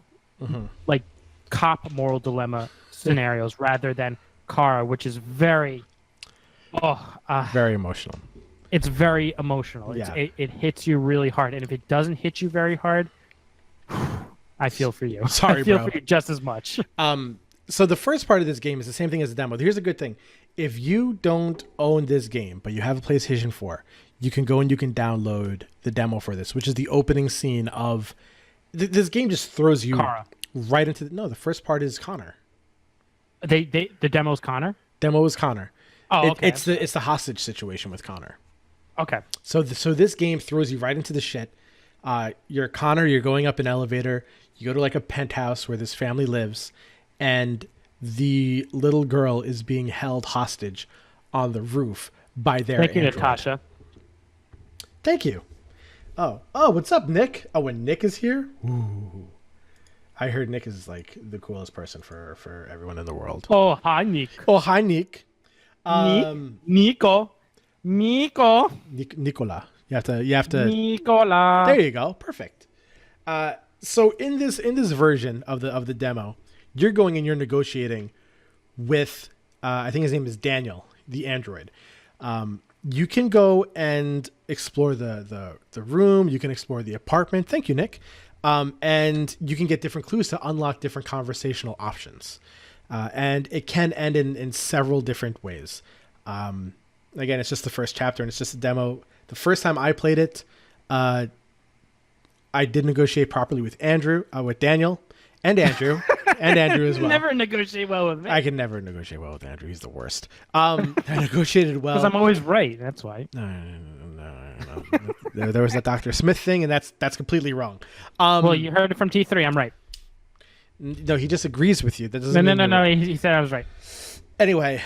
like cop moral dilemma scenarios rather than Kara, which is very Very emotional. it's very emotional. Yeah. It hits you really hard. And if it doesn't hit you very hard, I feel for you. Sorry, I feel bro. for you just as much. So the first part of this game is the same thing as the demo. Here's a good thing. If you don't own this game, but you have a PlayStation 4, you can go and you can download the demo for this, which is the opening scene of... this game just throws you Kara. right into... No, the first part is Connor. The demo's Connor? Demo is Connor. Oh, okay. It's the hostage situation with Connor. Okay. So this game throws you right into the shit. You're Connor. You're going up an elevator. You go to like a penthouse where this family lives, and the little girl is being held hostage on the roof by their Thank you, android. Natasha. Thank you. Oh, what's up, Nick? Oh, when Nick is here? Ooh. I heard Nick is like the coolest person for everyone in the world. Oh, hi, Nick. Oh, hi, Nick. Nico. Nicola. You have to. Nicola. There you go. Perfect. So in this version of the demo, you're going and you're negotiating with, I think his name is Daniel, the android. You can go and explore the room. You can explore the apartment. Thank you, Nick. And you can get different clues to unlock different conversational options. And it can end in several different ways. Again, it's just the first chapter and it's just a demo. The first time I played it, I did negotiate properly with Daniel and Andrew and Andrew as well. Never negotiate well with me. I can never negotiate well with Andrew. He's the worst. I negotiated well. Because I'm always right. That's why. No. There was that Dr. Smith thing, and that's completely wrong. Well, you heard it from T3. I'm right. No, he just agrees with you. That doesn't mean No. He said I was right. Anyway,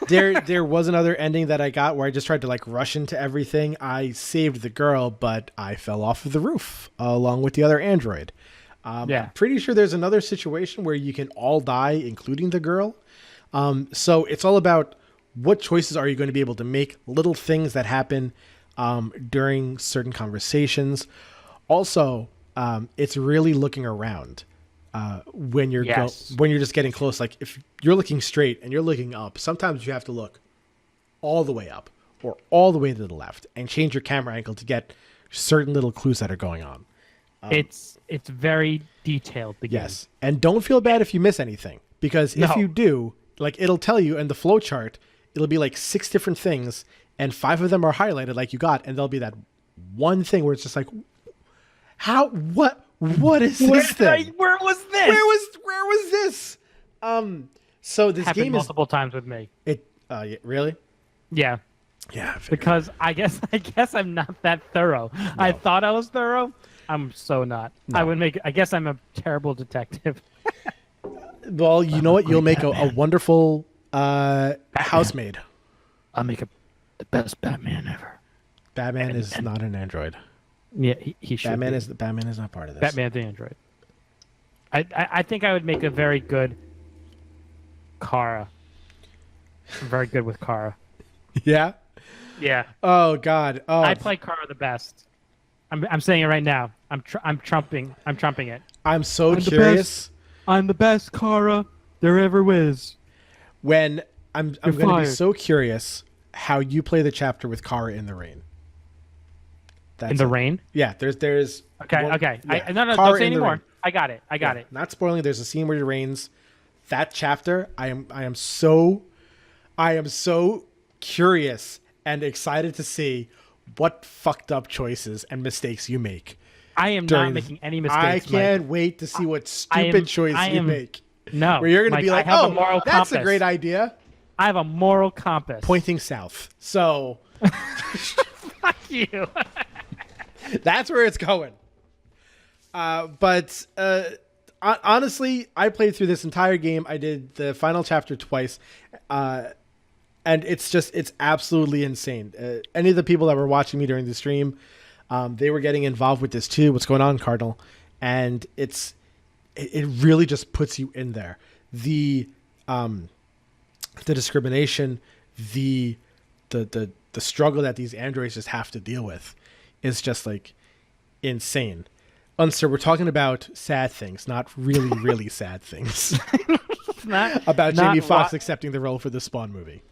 there was another ending that I got where I just tried to like rush into everything. I saved the girl, but I fell off of the roof along with the other android. Yeah. I'm pretty sure there's another situation where you can all die, including the girl. So it's all about what choices are you going to be able to make, little things that happen during certain conversations. Also, it's really looking around when you're when you're just getting close. Like if you're looking straight and you're looking up, sometimes you have to look all the way up or all the way to the left and change your camera angle to get certain little clues that are going on. It's very detailed. The game. Yes, and don't feel bad if you miss anything, because if you do, like it'll tell you in the flow chart, it'll be like 6 different things, and 5 of them are highlighted like you got, and there'll be that one thing where it's just like, what is this thing? Where was this? Where was this? So this Happened game multiple times with me. Really? Yeah. Yeah, I figured. Because I guess I'm not that thorough. No. I thought I was thorough. I'm so not. No. I guess I'm a terrible detective. Well, you know what? You'll make a wonderful housemaid. I'll make the best Batman ever. Batman is not an android. Yeah, he should. Batman is not part of this. Batman's the android. I think I would make a very good Kara. I'm very good with Kara. Yeah. Yeah. Oh God. Oh. I play Kara the best. I'm saying it right now. I'm trumping it. I'm so curious. I'm the best Kara there ever was. When I'm going to be so curious how you play the chapter with Kara in the rain. In the rain? Yeah. There's. Okay. Well, okay. Yeah. No. Don't say anymore. I got it. Not spoiling. There's a scene where it rains. That chapter. I am so curious and excited to see what fucked up choices and mistakes you make. I am not making any mistakes. I can't wait to see what stupid choice you make. No. Where you're going to be like, oh, that's a great idea. I have a moral compass. Pointing south. So. Fuck you. That's where it's going. But honestly, I played through this entire game. I did the final chapter twice. And it's absolutely insane. Any of the people that were watching me during the stream, they were getting involved with this too. What's going on, Cardinal? And it really just puts you in there. The discrimination, the struggle that these androids just have to deal with is just like insane. Sir, we're talking about sad things, not really, really sad things. About Jamie Foxx accepting the role for the Spawn movie.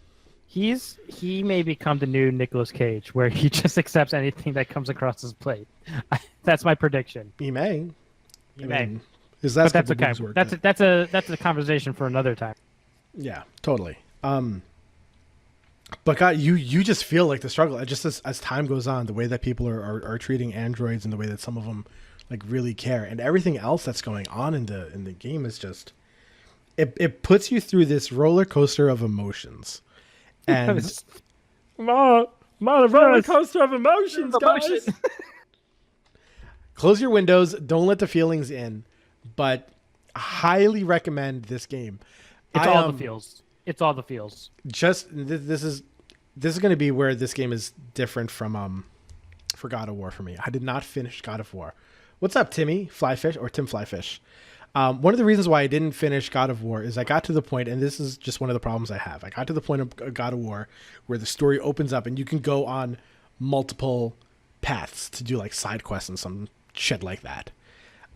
He may become the new Nicolas Cage, where he just accepts anything that comes across his plate. That's my prediction. He may. He may. But that's okay. That's a conversation for another time. Yeah, totally. But God, you just feel like the struggle. Just as time goes on, the way that people are treating androids and the way that some of them like really care, and everything else that's going on in the game is just it puts you through this roller coaster of emotions. And roller coaster of emotions, guys. Close your windows. Don't let the feelings in. But I highly recommend this game. It's all the feels. It's all the feels. Just this is going to be where this game is different from for God of War for me. I did not finish God of War. What's up, Timmy Flyfish or Tim Flyfish? One of the reasons why I didn't finish God of War is I got to the point, and this is just one of the problems I have. I got to the point of God of War where the story opens up and you can go on multiple paths to do like side quests and some shit like that.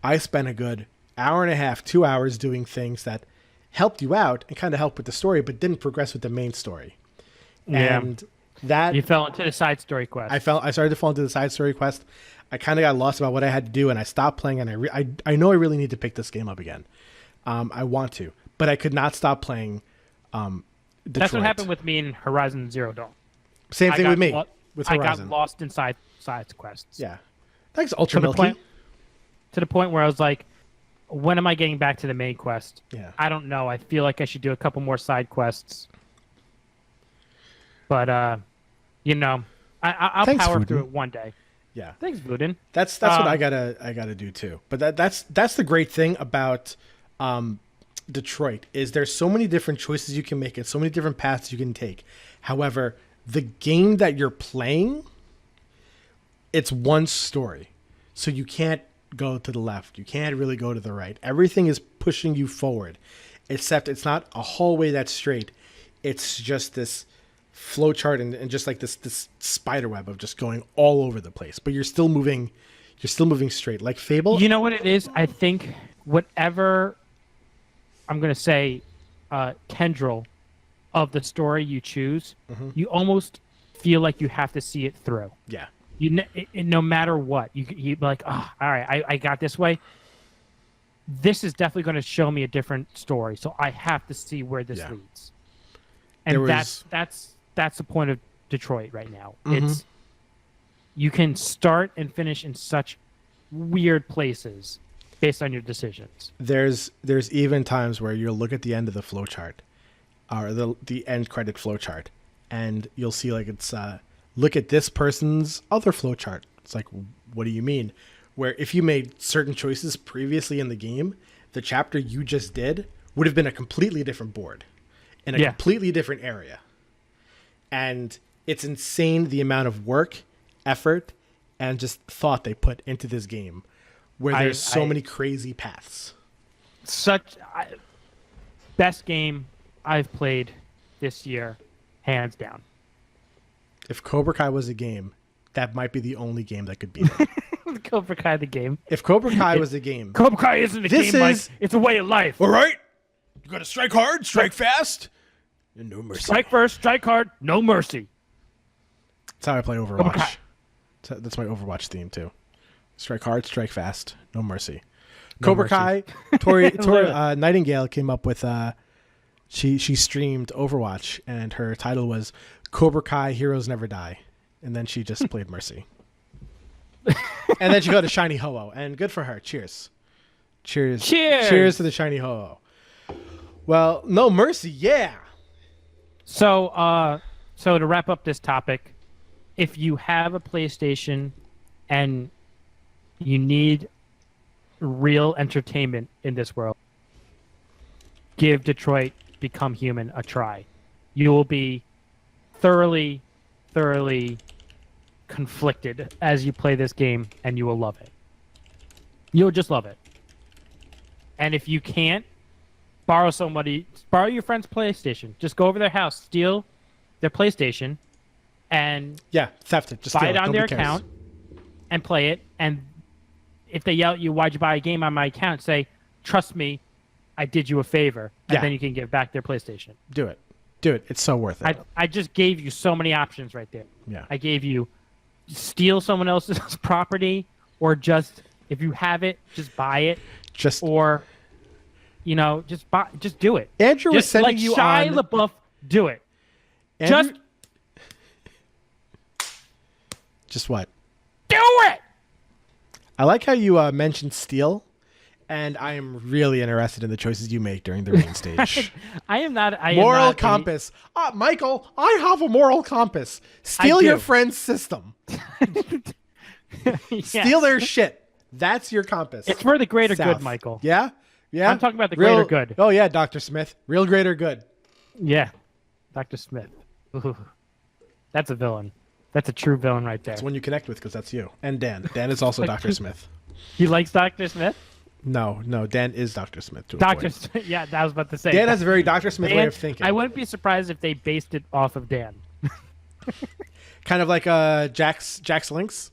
I spent a good hour and a half, 2 hours doing things that helped you out and kind of helped with the story, but didn't progress with the main story. Yeah. And that You fell into the side story quest. I started to fall into the side story quest. I kind of got lost about what I had to do, and I stopped playing. And I know I really need to pick this game up again. I want to, but I could not stop playing. Detroit. That's what happened with me in Horizon Zero Dawn. Same thing with me lo- with I Horizon. got lost in side quests. Yeah, thanks, Ultra To the Milky. point, to the point where I was like, when am I getting back to the main quest? Yeah. I don't know. I feel like I should do a couple more side quests. But you know, I'll Thanks, power Fuden. through it one day. Yeah, Thanks, Vuden. that's what I gotta do too. But that's the great thing about Detroit is there's so many different choices you can make and so many different paths you can take. However, the game that you're playing, it's one story, so you can't go to the left. You can't really go to the right. Everything is pushing you forward, except it's not a hallway that's straight. It's just this flowchart and just like this spider web of just going all over the place. But you're still moving straight. Like Fable. You know what it is? I think whatever I'm gonna say, tendril of the story you choose, you almost feel like you have to see it through. Yeah. No matter what, you like, oh, all right, I got this way. This is definitely going to show me a different story, so I have to see where this Yeah. leads. And There was- that's the point of Detroit right now. It's you can start and finish in such weird places based on your decisions. There's even times where you'll look at the end of the flowchart, or the end credit flowchart, and you'll see like it's look at this person's other flowchart. It's like, what do you mean? Where if you made certain choices previously in the game, the chapter you just did would have been a completely different board in a Yeah. completely different area. And it's insane the amount of work, effort, and just thought they put into this game where there's so many crazy paths. Best game I've played this year, hands down. If Cobra Kai was a game, that might be the only game that could beat it. Cobra Kai the game. If Cobra Kai was a game, Cobra Kai isn't a This game, Mike. is- It's a way of life. all right, you got to strike hard, strike fast, and no mercy. Strike first, strike hard, no mercy. That's how I play Kai. Overwatch. That's my Overwatch theme too. Strike hard, strike fast, no mercy. Cobra mercy. Kai, Tori Nightingale came up with she streamed Overwatch and her title was Cobra Kai Heroes Never Die, and then she just played Mercy. And then she got a shiny Ho-Oh, and good for her. Cheers. Cheers. Cheers to the shiny Ho-Oh. Well, no mercy, yeah. So to wrap up this topic, if you have a PlayStation and you need real entertainment in this world, give Detroit Become Human a try. You will be thoroughly conflicted as you play this game, and you will love it. You'll just love it. And if you can't, borrow your friend's PlayStation. Just go over their house, steal their PlayStation, and Yeah, theft it. Just buy steal it on their Nobody cares. account and play it. And if they yell at you, "Why'd you buy a game on my account?" say, "Trust me, I did you a favor," and Yeah. then you can give back their PlayStation. Do it. It's so worth it. I just gave you so many options right there. Yeah. I gave you steal someone else's property, or just if you have it, just buy it, Just or just do it. Andrew was Just sending like you Shia on. LaBeouf, do it. Andrew- Just just what? do it. I like how you mentioned steel, and I am really interested in the choices you make during the main stage. I am not. Moral compass. Michael, I have a moral compass. Steal your do. friend's system. Yes. Steal their shit. That's your compass. It's for the greater South. good, Michael. Yeah? Yeah? I'm talking about the Real- greater good. Oh, yeah, Dr. Smith. Real greater good. Yeah, Dr. Smith. Ooh. That's a villain. That's a true villain right there. It's one you connect with because that's you. And Dan. Dan is also Dr. Smith. He likes Dr. Smith. No, Dan is Dr. Smith. To a Dr. point. Smith. Yeah, I was about to say. Dan has a very Dr. Smith way Dan- of thinking. I wouldn't be surprised if they based it off of Dan. Kind of like Jack's Links.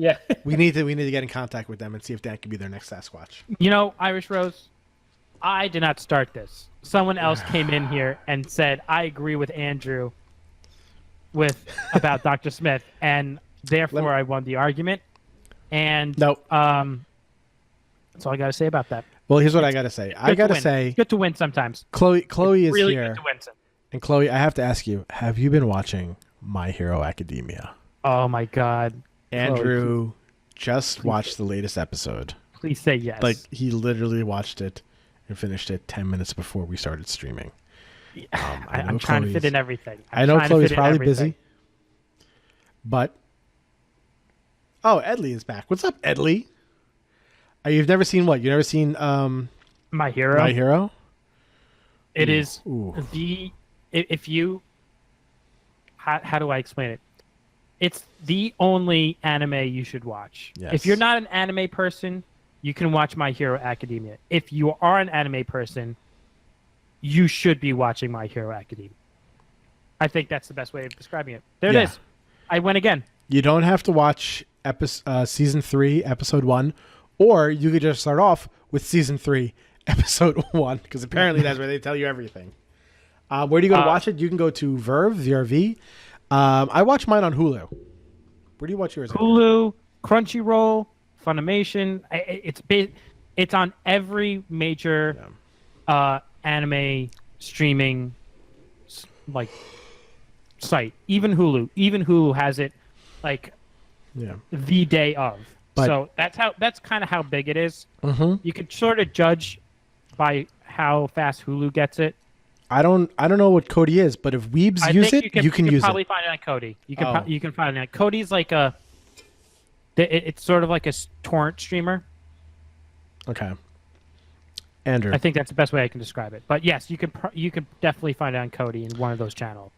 Yeah. We need to get in contact with them and see if that could be their next Sasquatch. You know, Irish Rose, I did not start this. Someone else came in here and said, I agree with Andrew about Dr. Smith, and therefore I won the argument. And No. that's all I got to say about that. Well, here's what I gotta say. I gotta say, good to win sometimes. Chloe is Really here, good to win some. and Chloe, I have to ask you: have you been watching My Hero Academia? Oh my God. Andrew just watched the latest episode. Please say yes. Like, he literally watched it and finished it 10 minutes before we started streaming. I'm trying to fit in everything. I know Chloe's probably busy, but Edley is back. What's up, Edley? You've never seen what? You've never seen My Hero. My Hero? It is Ooh. if you how do I explain it? It's the only anime you should watch. Yes. If you're not an anime person, you can watch My Hero Academia. If you are an anime person, you should be watching My Hero Academia. I think that's the best way of describing it. There Yeah. it is. I win again. You don't have to watch season 3, episode 1, or you could just start off with season 3, episode 1, because apparently that's where they tell you everything. Where do you go to watch it? You can go to VRV. I watch mine on Hulu. Where do you watch yours? Hulu, Crunchyroll, Funimation. It's on every major anime streaming site. Even Hulu. Even Hulu has it the day of. But- so that's kind of how big it is. Mm-hmm. You could sort of judge by how fast Hulu gets it. I don't know what Cody is, but if Weebs I use think it, you can use probably it. find it on Kodi. You can Oh. you can find it on Cody's like it's sort of like a torrent streamer. Okay. Andrew. I think that's the best way I can describe it. But yes, you can definitely find it on Kodi in one of those channels.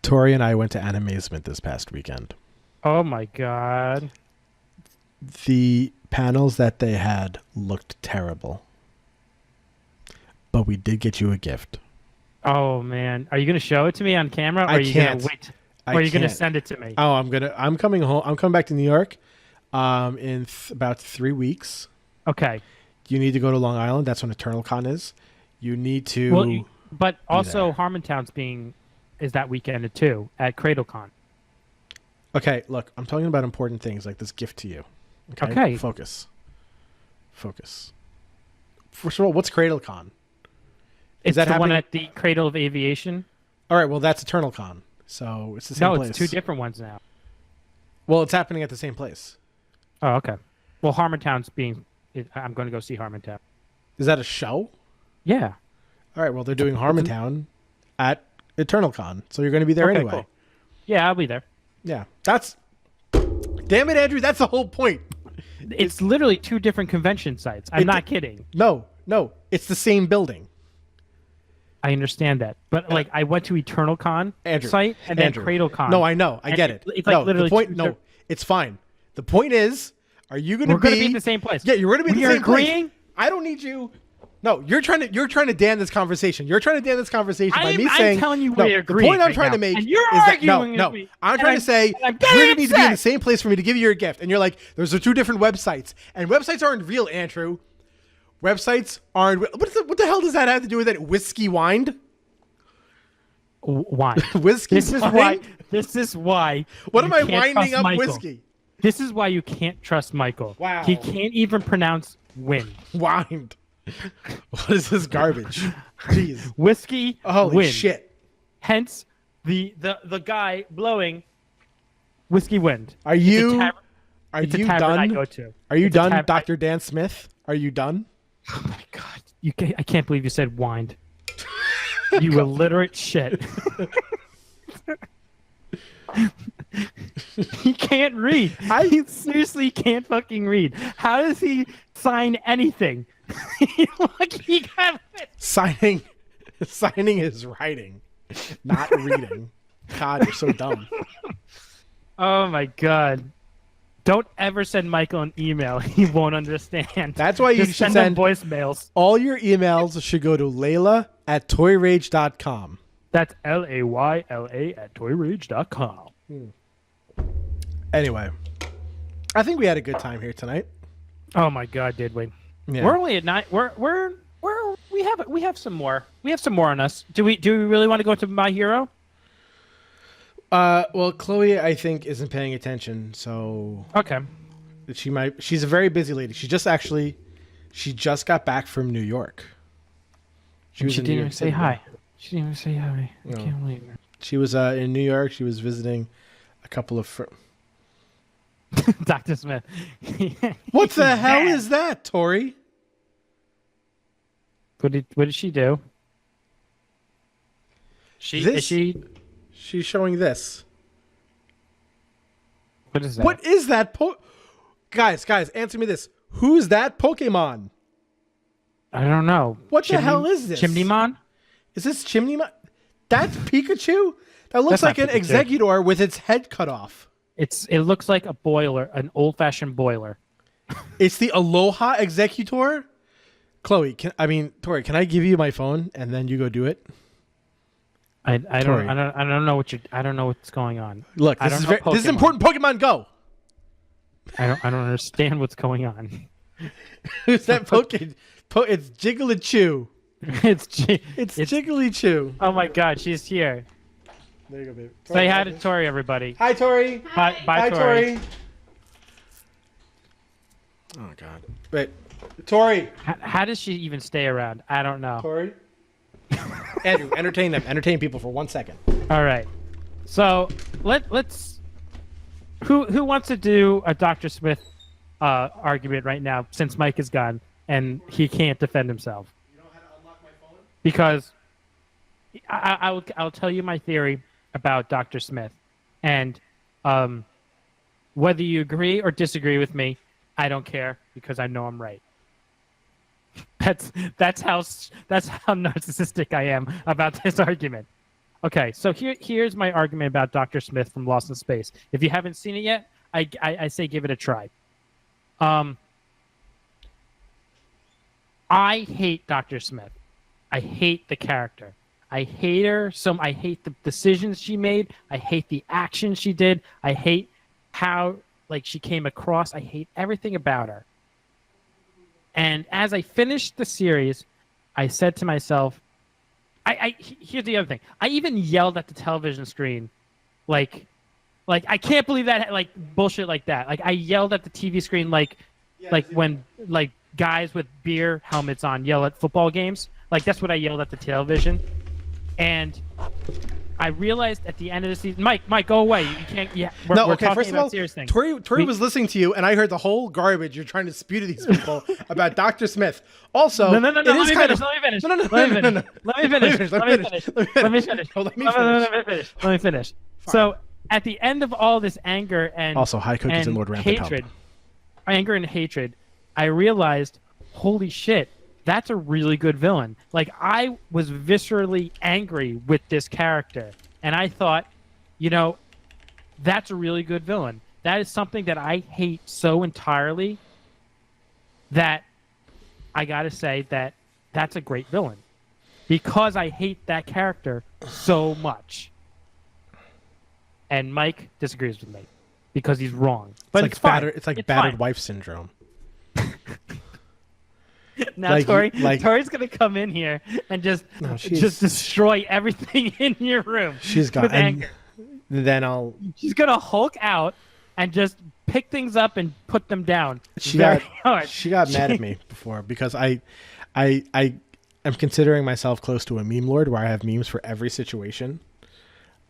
Tori and I went to Animazement this past weekend. Oh my God. The panels that they had looked terrible. But we did get you a gift. Oh man, are you gonna show it to me on camera, or I are you can't. gonna wait? I Or are you gonna can't. send it to me? Oh, I'm coming home. I'm coming back to New York in about 3 weeks. Okay. You need to go to Long Island. That's when EternalCon is. You need to... Well, but also there. Harmontown's is that weekend too at CradleCon. Okay, look, I'm talking about important things like this gift to you. Okay. Focus. First of all, what's CradleCon? It's that the one happening? at the Cradle of Aviation. All right, well, that's EternalCon. So it's the same No, place. it's two different ones now. Well, it's happening at the same place. Oh, okay. Well, Harmontown's I'm going to go see Harmontown. Is that a show? Yeah. All right, well, they're doing Harmontown at EternalCon. So you're going to be there Okay, anyway. cool. Yeah, I'll be there. Yeah. That's... Damn it, Andrew, that's the whole point. It's literally two different convention sites. I'm not kidding. No, it's the same building. I understand that, but I went to EternalCon Andrew, site and Andrew. then CradleCon. No, I know. I And get it. it's no, literally the point. two- No, it's fine. The point is, are you going to We're going to be in the same place. Yeah, you're going to be in We the are same place. agreeing? I don't need you. No, you're trying to damn this conversation. You're trying to damn this conversation by me I'm saying. telling you no, we're the agreeing point I'm right trying now. to make And you're is that arguing no, with me. I'm And trying I'm- to say and I'm you're getting going to need to be in the upset. same place for me to give you your gift, and you're like, those are two different websites, and websites aren't real, Andrew. Websites aren't. What the hell does that have to do with it? Whiskey wine. Why? Whiskey This is wine? why. This is why. What you am I can't winding trust up Michael. whiskey? This is why you can't trust Michael. Wow. He can't even pronounce wind. Wind. What is this garbage? Jeez. Whiskey. Holy wind. shit. Hence the guy blowing whiskey wind. Are It's you a tavern are you I done? go to. Are you It's a done, tavern- Dr. Dan Smith? Are you done? Oh my god! I can't believe you said wind. You illiterate shit. He can't read. He seriously can't fucking read. How does he sign anything? Look, he got it. Signing is writing, not reading. God, you're so dumb. Oh my god! Don't ever send Michael an email. He won't understand. That's why you Just should send him send voicemails. all your emails should go to Layla@toyrage.com. That's LAYLA at toyrage.com. Anyway, I think we had a good time here tonight. Oh my God, did we? Yeah. We're only at 9. We have some more. We have some more on us. Do we really want to go to My Hero? Well, Chloe, I think, isn't paying attention, so Okay. she's a very busy lady. She just got back from New York. She in didn't New even York say City. hi. She didn't even say hi. I No. can't believe her. She was in New York. She was visiting a couple of Dr. Smith. What the hell is that, Tori? What did she do? This- She's showing this. What is that? What is that? Guys, answer me this. Who's that Pokemon? I don't know. What the hell is this? Chimneymon? Is this Chimneymon? That's Pikachu? That looks That's like an not Pikachu. Exeggutor with its head cut off. It looks like a boiler, an old-fashioned boiler. It's the Aloha Exeggutor? Chloe, Tori, can I give you my phone and then you go do it? I Tori. don't know I don't know what's going on. Look, I this don't is know this is Pokemon. important. Pokemon Go. I don't understand what's going on. Who's that Pokemon? It's Jigglychew. It's Jigglychew. oh my God, she's here. There you go, baby. Say hi to Tori, everybody. Hi, Tori. Bye, Hi, Tori. Oh God. Wait, Tori. How does she even stay around? I don't know. Tori. Andrew, entertain them. Entertain people for 1 second. All right. So let's. Who wants to do a Dr. Smith argument right now? Since Mike is gone and he can't defend himself. You know how to unlock my phone? Because I'll tell you my theory about Dr. Smith, and whether you agree or disagree with me, I don't care because I know I'm right. That's how narcissistic I am about this argument. Okay, so here's my argument about Dr. Smith from Lost in Space. If you haven't seen it yet, I say give it a try. I hate Dr. Smith. I hate the character. I hate her. I hate the decisions she made. I hate the actions she did. I hate how she came across. I hate everything about her. And as I finished the series, I said to myself, here's the other thing. I even yelled at the television screen, like I can't believe that, bullshit like that. I yelled at the TV screen when guys with beer helmets on yell at football games. That's what I yelled at the television. And I realized at the end of the season, Mike, go away. You can't. Yeah, we're talking first of about all, serious things. Tori was listening to you, and I heard the whole garbage you're trying to spew to these people about Dr. Smith. Also, No. it Let is me kind finish. of- Let me finish. No, no, no, Let me no, no, finish. no. Let me finish. Let me finish. Let me finish. Oh, let me No, finish. Let me finish. Let me finish. So at the end of all this anger and Also, hi, Cookies and Lord Rampant Hub. anger and hatred, I realized, holy shit, that's a really good villain. I was viscerally angry with this character, and I thought, that's a really good villain. That is something that I hate so entirely that I gotta say that that's a great villain because I hate that character so much. And Mike disagrees with me because he's wrong. But it's fine. It's like It's battered fine. wife syndrome. Now Tori's gonna come in here and just she's- destroy everything in your room. She's got. with And anger. then I'll. She's gonna Hulk out and just pick things up and put them down. She Very got. hard. She got mad at me before because I am considering myself close to a meme lord where I have memes for every situation.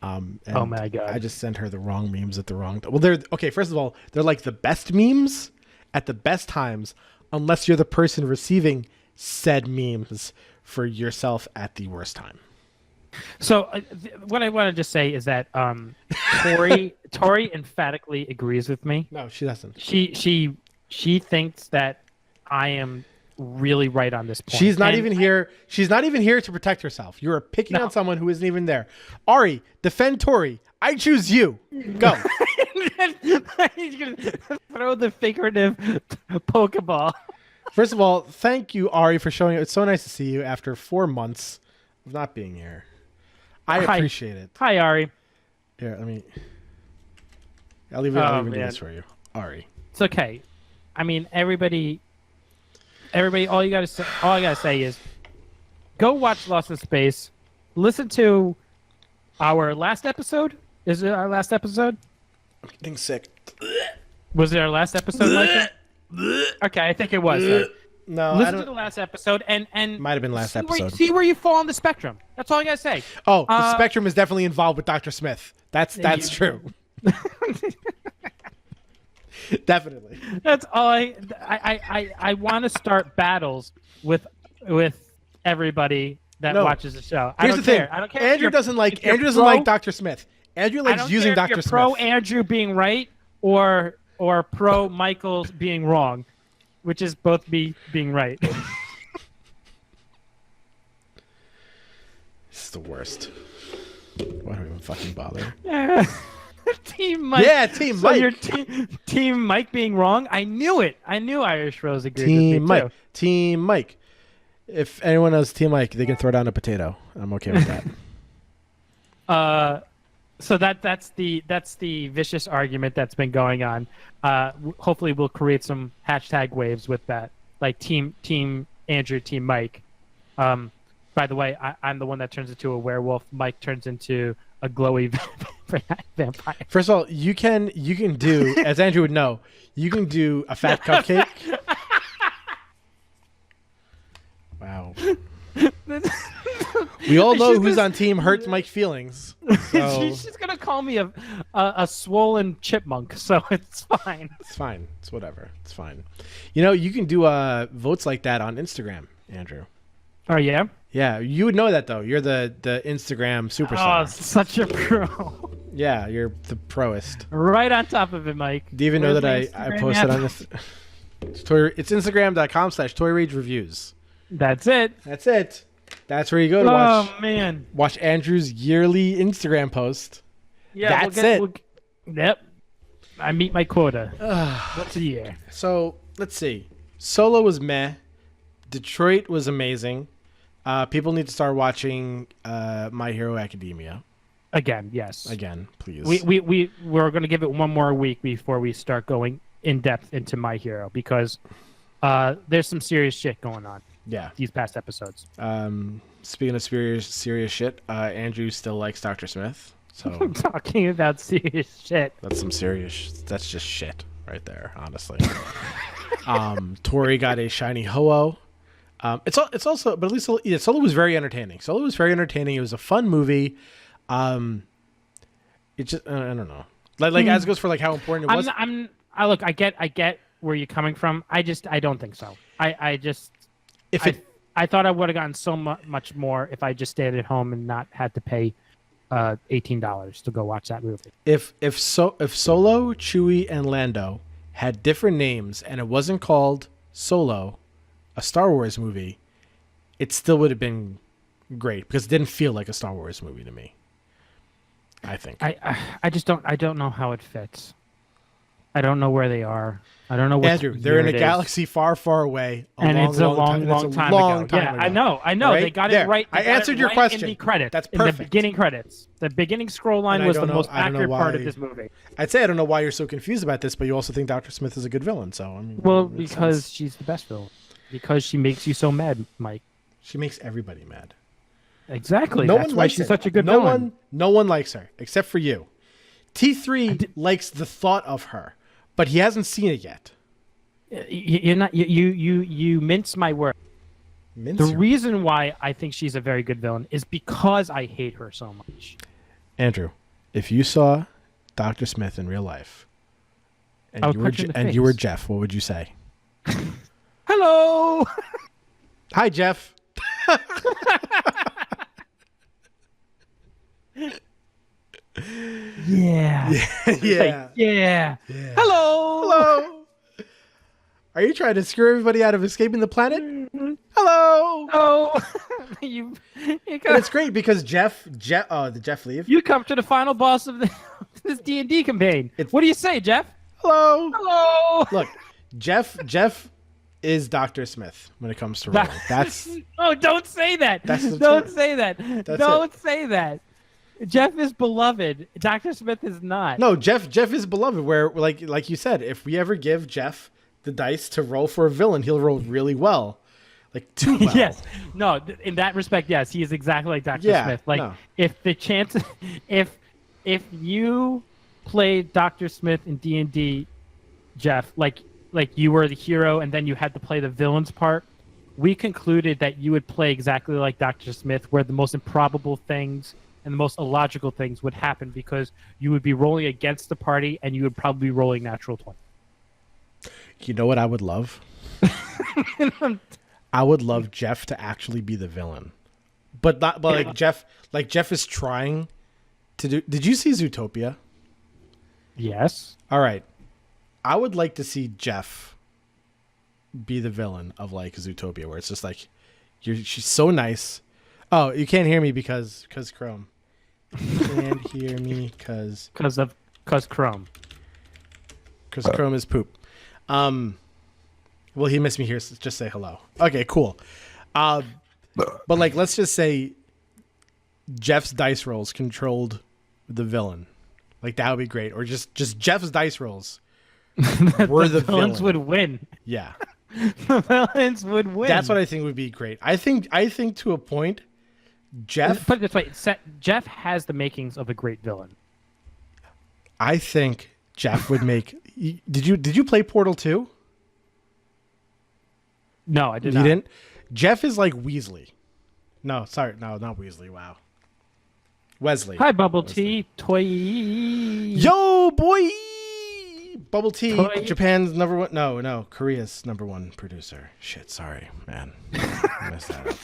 And Oh my God. I just sent her the wrong memes at the wrong. Well, they're okay. First of all, they're like the best memes at the best times, unless you're the person receiving said memes for yourself at the worst time. So what I want to just say is that Tori emphatically agrees with me. No, she doesn't. She thinks that I am really right on this point. She's not And even here. She's not even here to protect herself. You're picking No. on someone who isn't even there. Ari, defend Tori. I choose you. Go. He's gonna throw the figurative Pokeball. First of all, thank you, Ari, for showing up. It's so nice to see you after 4 months of not being here. I Hi. appreciate it. Hi, Ari. Here, let me. I'll even do this for you. Ari. It's okay. I mean, everybody. All I gotta say is, go watch Lost in Space. Listen to our last episode. Is it our last episode? I'm getting sick. Was it our last episode, Michael? Okay, I think it was. No, Listen to the last episode and might have been last episode. See where you fall on the spectrum. That's all I gotta say. Oh, the spectrum is definitely involved with Dr. Smith. That's true. Definitely. That's all I want to start battles with everybody that watches the show. Here's the thing. I don't care. Andrew doesn't like Dr. Smith. Andrew likes using Dr. Smith. Pro Andrew being right or pro Michael being wrong, which is both being right. This is the worst. Why do we even fucking bother? Team Mike. Yeah, Team so Mike. Your team Mike being wrong. I knew it. I knew Irish Rose agreed Team with me Mike. too. Team Mike. If anyone knows Team Mike, they can throw down a potato. I'm okay with that. So that's the vicious argument that's been going on. Hopefully, we'll create some hashtag waves with that, like Team Andrew, Team Mike. By the way, I'm the one that turns into a werewolf. Mike turns into a glowy vampire. First of all, you can do, as Andrew would know, you can do a fat cupcake. Wow. We all know who's on Team Hurts Mike's Feelings. So. She's gonna call me a swollen chipmunk, so it's fine. It's fine. It's whatever. It's fine. You can do votes like that on Instagram, Andrew. Oh yeah. Yeah, you would know that though. You're the Instagram superstar. Oh, such a pro. Yeah, you're the proest. Right on top of it, Mike. Do you even know that I Instagram posted app? on this? It's Instagram.com/ToyRageReviews. That's it. That's it. That's where you go to watch. Oh man. Watch Andrew's yearly Instagram post. Yeah, That's it. Yep. I meet my quota. Once a year. So let's see. Solo was meh. Detroit was amazing. People need to start watching My Hero Academia. Again, yes. Again, please. We're going to give it one more week before we start going in depth into My Hero because there's some serious shit going on. Yeah. These past episodes. Speaking of serious shit, Andrew still likes Dr. Smith. So I'm talking about serious shit. that's some serious. That's just shit right there, honestly. Tori got a shiny ho-oh. It's also, but at least Solo was very entertaining. Solo was very entertaining. It was a fun movie. It just I don't know. Like as it goes for like how important it was. Look, I get where you're coming from. I don't think so. I thought I would have gotten so much more if I just stayed at home and not had to pay $18 to go watch that movie. If Solo, Chewie, and Lando had different names and it wasn't called Solo, a Star Wars movie, it still would have been great because it didn't feel like a Star Wars movie to me. I think. I just don't know how it fits. I don't know where they are. I don't know what Andrew, they're in a galaxy far, far away. It's a long time ago. Yeah, I know. Right? They got it right. I answered your question. In the credits. That's perfect. In the beginning credits. The beginning scroll line was the most accurate part of this movie. I'd say I don't know why you're so confused about this, but you also think Dr. Smith is a good villain. So I mean, well, because she's the best villain. Because she makes you so mad, Mike. She makes everybody mad. Exactly. That's why she's such a good villain. No one likes her except for you. T3 likes the thought of her, but he hasn't seen it yet. You're not. You mince my word. The reason why I think she's a very good villain is because I hate her so much. Andrew, if you saw Dr. Smith in real life, and you were Jeff, what would you say? Hello. Hi, Jeff. Yeah. Yeah. Hello. Are you trying to screw everybody out of escaping the planet? Hello. Oh. And it's great because Jeff leave. You come to the final boss of this D&D campaign. What do you say, Jeff? Hello. Look, Jeff is Dr. Smith when it comes to rolling. That's Oh, don't say that. That's the Don't truth. say that. That's Don't it. say that. Jeff is beloved. Dr. Smith is not. No, Jeff is beloved. Where like you said, if we ever give Jeff the dice to roll for a villain, he'll roll really well, like too well. Yes. No, in that respect, yes, he is exactly like Dr. Yeah, Smith. Like no. if the chance, if you played Dr. Smith in D&D, Jeff, like you were the hero and then you had to play the villain's part, we concluded that you would play exactly like Dr. Smith, where the most improbable things and the most illogical things would happen because you would be rolling against the party and you would probably be rolling natural 20. You know what I would love? I would love Jeff to actually be the villain, but like Jeff is trying to do. Did you see Zootopia? Yes. All right, I would like to see Jeff be the villain of like Zootopia, where it's just like she's so nice. Oh, you can't hear me because Chrome. You can't hear me because Chrome. Because Chrome is poop. Well, he missed me here, so just say hello. Okay, cool. But like, let's just say Jeff's dice rolls controlled the villain. Like, that would be great. Or just Jeff's dice rolls were the villains villain. would win. Yeah. The villains would win. That's what I think would be great. I think to a point, Jeff... Put it this way, Jeff has the makings of a great villain. I think Jeff would make... Did you play Portal 2? No, I did You not. didn't? Jeff is like Weasley. No, sorry. No, not Weasley. Wow. Wesley. Hi, Bubble Tea. Toy. Yo, boy! Bubble Tea, Toy. Japan's number one... No, Korea's number one producer. Shit, sorry, man. I messed that up.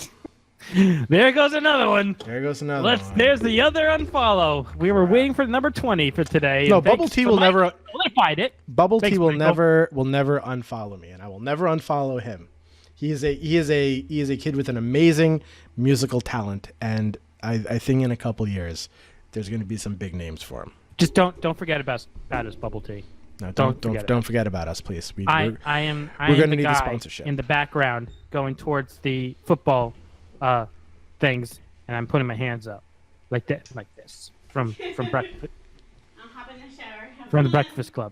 There goes another one. There goes another one. There's the other unfollow. We were waiting for number 20 for today. No, and Bubble thanks Tea to will Mike, never... Solidified it. Bubble Thanks, Tea will Michael. never unfollow me, and I will never unfollow him. He is a kid with an amazing musical talent, and I think in a couple years there's going to be some big names for him. Just don't forget about us, Bubble Tea. No, Don't don't forget about us, please. I am we're gonna the need the guy sponsorship. in the background going towards the football things, and I'm putting my hands up like this from breakfast I'll hop in the shower. Have from the fun. Breakfast Club.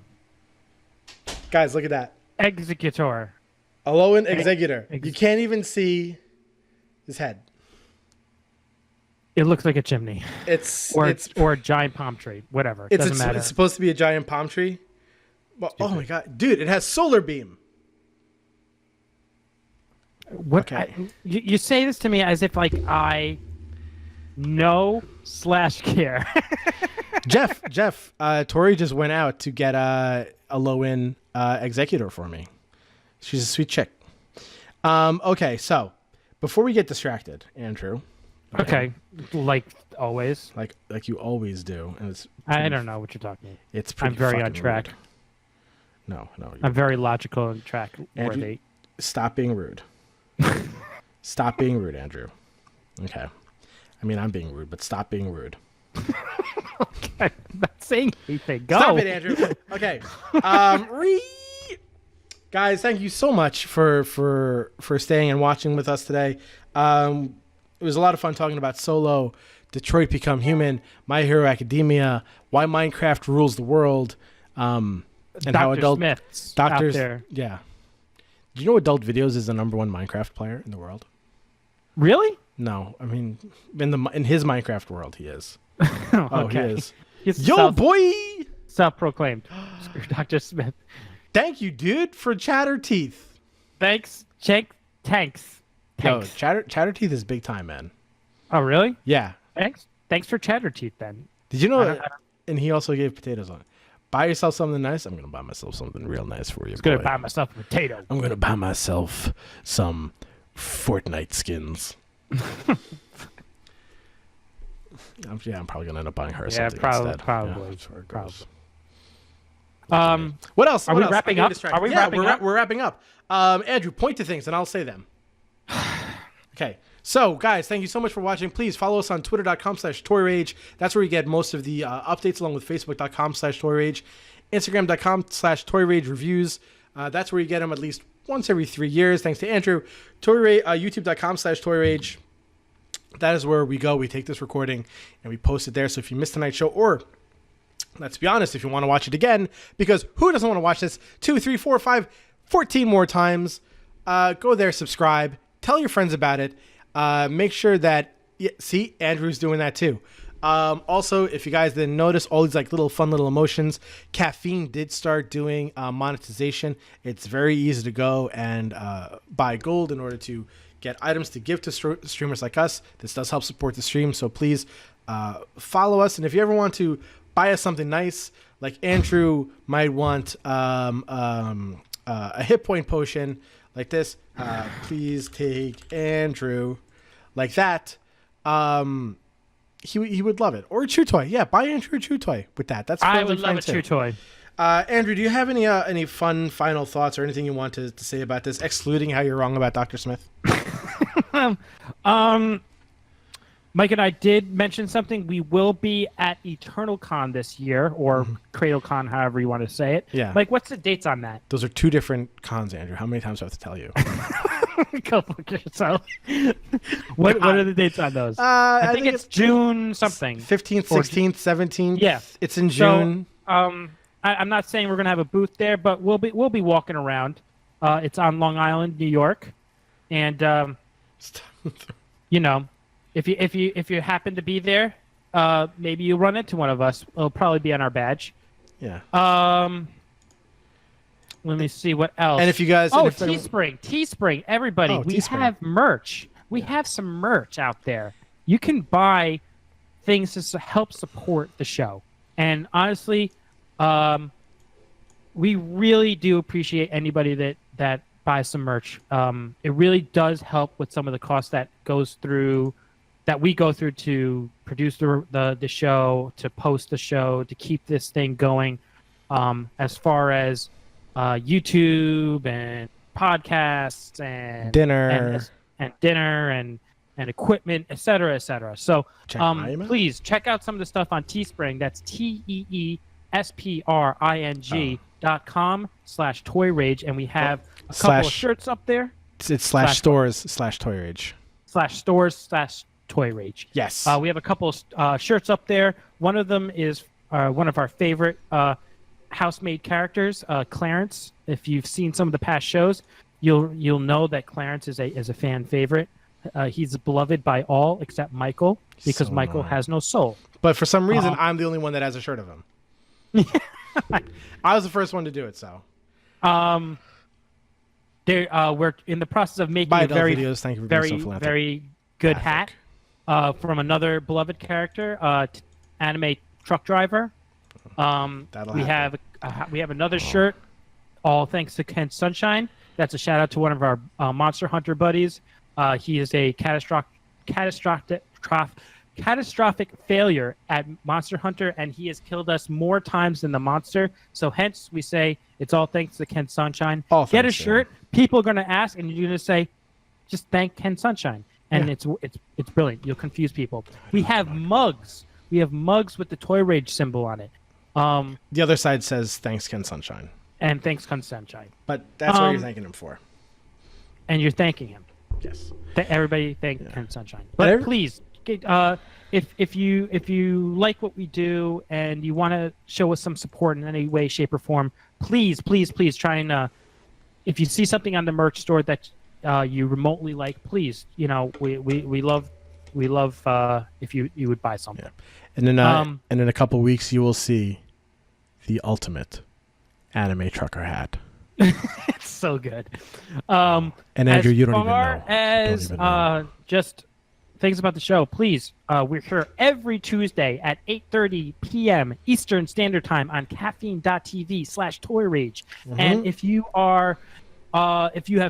Guys, look at that. Executor. Alolan Executor. Ex- You can't even see his head. It looks like a chimney, It's or a giant palm tree, whatever. It doesn't matter. It's supposed to be a giant palm tree. Well, oh my god, dude! It has solar beam. What Okay. you say this to me as if like I know / care. Jeff, Tori just went out to get a low-end executor for me. She's a sweet chick. Okay, so before we get distracted, Andrew. Okay, like always. Like you always do, and it's I don't know what you're talking about. it's pretty I'm very on fucking track. rude. No. I'm very logical and track Andrew, worthy. Stop being rude. Stop being rude, Andrew. Okay. I mean, I'm being rude, but stop being rude. I'm not saying anything. Go. Stop it, Andrew. Okay. Guys, thank you so much for staying and watching with us today. It was a lot of fun talking about Solo, Detroit Become Human, My Hero Academia, why Minecraft rules the world, and how Dr. adult Smith's doctors. out there. Yeah. Do you know Adult Videos is the number one Minecraft player in the world? Really? No, I mean in his Minecraft world he is. Oh, Oh, he is. He's Yo, boy! self-proclaimed. Dr. Smith. Thank you, dude, for Chatter Teeth. Thanks, Jake. Thanks. Yo, Chatter Teeth is big time, man. Oh, really? Yeah. Thanks for Chatter Teeth then. Did you know? I don't- And he also gave potatoes on it. Buy yourself something nice. I'm gonna buy myself something real nice for you. I'm gonna boy. buy myself a potato. I'm gonna buy myself some Fortnite skins. I'm probably gonna end up buying her Yeah, something probably- instead. probably, Yeah, that's where it goes. Um, What else? Are What we else? wrapping I'm up? getting distracted. Are we Yeah, wrapping up? We're wrapping up. Andrew, point to things and I'll say them. Okay. So, guys, thank you so much for watching. Please follow us on twitter.com/ToyRage. That's where you get most of the updates, along with facebook.com/ToyRage, instagram.com/ToyRage reviews. That's where you get them at least once every 3 years. Thanks to Andrew. YouTube.com/ToyRage. that is where we go. We take this recording and we post it there. So if you missed tonight's show, or let's be honest, if you want to watch it again, because who doesn't want to watch this 2, 3, 4, 5, 14 more times, go there, subscribe, tell your friends about it. Make sure that, see, Andrew's doing that too. Also, if you guys didn't notice, all these like little fun little emotions, Caffeine did start doing monetization. It's very easy to go and buy gold in order to get items to give to streamers like us. This does help support the stream, so please follow us. And if you ever want to buy us something nice, like Andrew might want a hit point potion like this, please take Andrew, like that. He would love it. Or a chew toy. Yeah, buy Andrew a chew toy with that. That's I would love a chew toy. Andrew, do you have any fun final thoughts or anything you want to say about this, excluding how you're wrong about Dr. Smith? Mike and I did mention something. We will be at Eternal Con this year, or Cradle Con, however you want to say it. Yeah. Mike, what's the dates on that? Those are two different cons, Andrew. How many times do I have to tell you? Go fuck yourself. What are the dates on those? I think it's June something. 15th, 16th, 17th. Yeah. It's in June. So, I'm not saying we're gonna have a booth there, but we'll be walking around. It's on Long Island, New York, and you know, if you happen to be there, maybe you run into one of us. It'll probably be on our badge. Yeah. Let me see what else. And if you guys, Teespring, everybody, we Teespring. have merch. We have some merch out there. You can buy things to help support the show. And honestly, we really do appreciate anybody that buys some merch. It really does help with some of the costs that we go through to produce the show, to post the show, to keep this thing going. As far as YouTube and podcasts and dinner and equipment, et cetera, et cetera. So please check out some of the stuff on Teespring. That's teespring.com/Toy Rage, and we have a couple of shirts up there. It's /stores/Toy Rage. /stores/Toy Rage. Yes. We have a couple of shirts up there. One of them is one of our favorite house-made characters, Clarence. If you've seen some of the past shows, you'll know that Clarence is a fan favorite. He's beloved by all except Michael, because Michael has no soul. But for some reason, I'm the only one that has a shirt of him. I was the first one to do it, so. We're in the process of making a very, Thank you for very, being so very good hat from another beloved character, Anime Truck Driver. We have another shirt, all thanks to Ken Sunshine. That's a shout out to one of our Monster Hunter buddies. He is a catastrophic failure at Monster Hunter, and he has killed us more times than the monster. So hence we say it's all thanks to Ken Sunshine. Get a shirt. People are going to ask, and you're going to say, just thank Ken Sunshine, and it's brilliant. You'll confuse people. We have mugs. We have mugs with the Toy Rage symbol on it. The other side says thanks Ken Sunshine. And thanks Ken Sunshine. But that's what you're thanking him for. And you're thanking him. Yes. Everybody thank Ken Sunshine. But please, if you like what we do and you want to show us some support in any way, shape, or form, please try and if you see something on the merch store that you remotely like, please, we love if you would buy something. Yeah. And then and in a couple weeks you will see the ultimate anime trucker hat. It's so good. And Andrew, you don't even know. As just things about the show, please. We're here every Tuesday at 8:30 p.m. Eastern Standard Time on caffeine.tv/Toy Rage. And if you have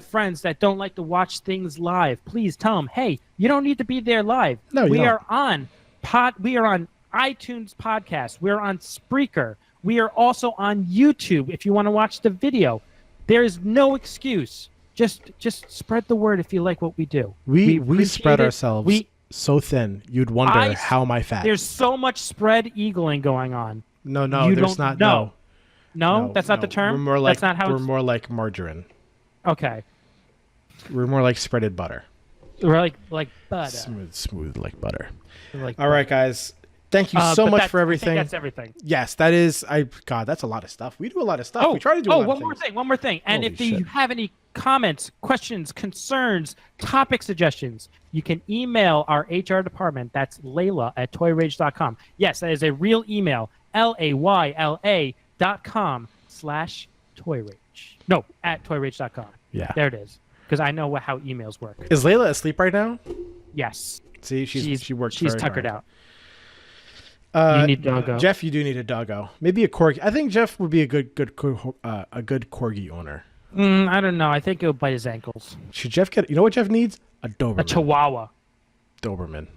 friends that don't like to watch things live, please tell them, hey, you don't need to be there live. No, we are on iTunes podcast. We're on Spreaker. We are also on YouTube if you want to watch the video. There is no excuse. Just spread the word if you like what we do. We spread ourselves so thin. You'd wonder how am I fat. There's so much spread eagling going on. No, there's not. No, that's not the term. We're more like that's not how we're more like margarine. Okay. We're more like spreaded butter. like butter. Smooth like butter. Like All right, guys. Thank you so but much that's- for I think everything. that's everything. Yes, that is. God, that's a lot of stuff. We do a lot of stuff. We try to do a lot of one things. more thing. And Holy if you shit. have any comments, questions, concerns, topic suggestions, you can email our HR department. That's Layla at toyrage.com. Yes, that is a real email. LAYLA.com/toyrage. No, at toyrage.com. Yeah. There it is. Because I know how emails work. Is Layla asleep right now? Yes. See, she works. She's very tuckered hard. out. You need doggo. Jeff, you do need a doggo. Maybe a corgi. I think Jeff would be a good corgi owner. I don't know. I think it'll bite his ankles. Should Jeff get? You know what Jeff needs? A Doberman. A chihuahua. Doberman.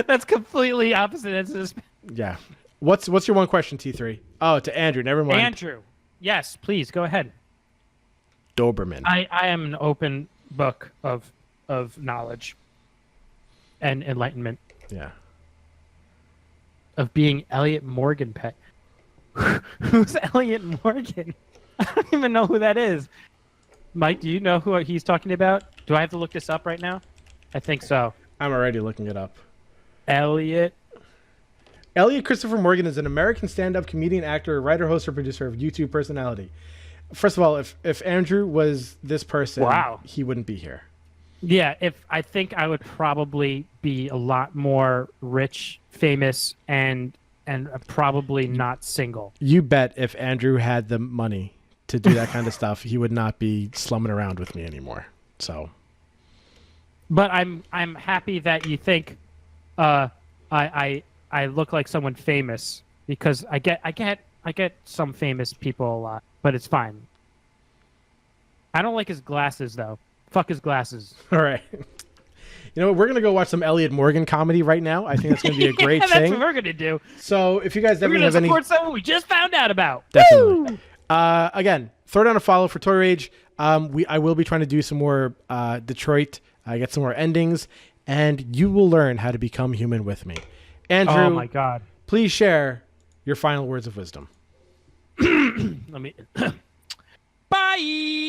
That's completely opposite. That's just... Yeah. What's your one question, T3? Oh, to Andrew. Never mind. Andrew. Yes, please go ahead. Doberman. I am an open book of knowledge and enlightenment Yeah. of being Elliot Morgan pet. Who's Elliot Morgan? I don't even know who that is. Mike, do you know who he's talking about? Do I have to look this up right now? I think so. I'm already looking it up. Elliot. Elliot Christopher Morgan is an American stand-up comedian, actor, writer, host, or producer of YouTube personality. First of all, if Andrew was this person, Wow. he wouldn't be here. Yeah, I think I would probably be a lot more rich, famous, and probably not single. You bet if Andrew had the money to do that kind of stuff, he would not be slumming around with me anymore. So, But I'm happy that you think I look like someone famous because I get some famous people a lot, but it's fine. I don't like his glasses though. Fuck his glasses. all right. You know what? We're gonna go watch some Elliot Morgan comedy right now. I think that's gonna be a great That's thing. what we're gonna do. So, if you guys We're definitely gonna have any, support someone we just found out about. definitely. Again, throw down a follow for Toy Rage. I will be trying to do some more Detroit. Get some more endings, and you will learn how to become human with me. Andrew, Oh my god. please share your final words of wisdom. Let me. Bye.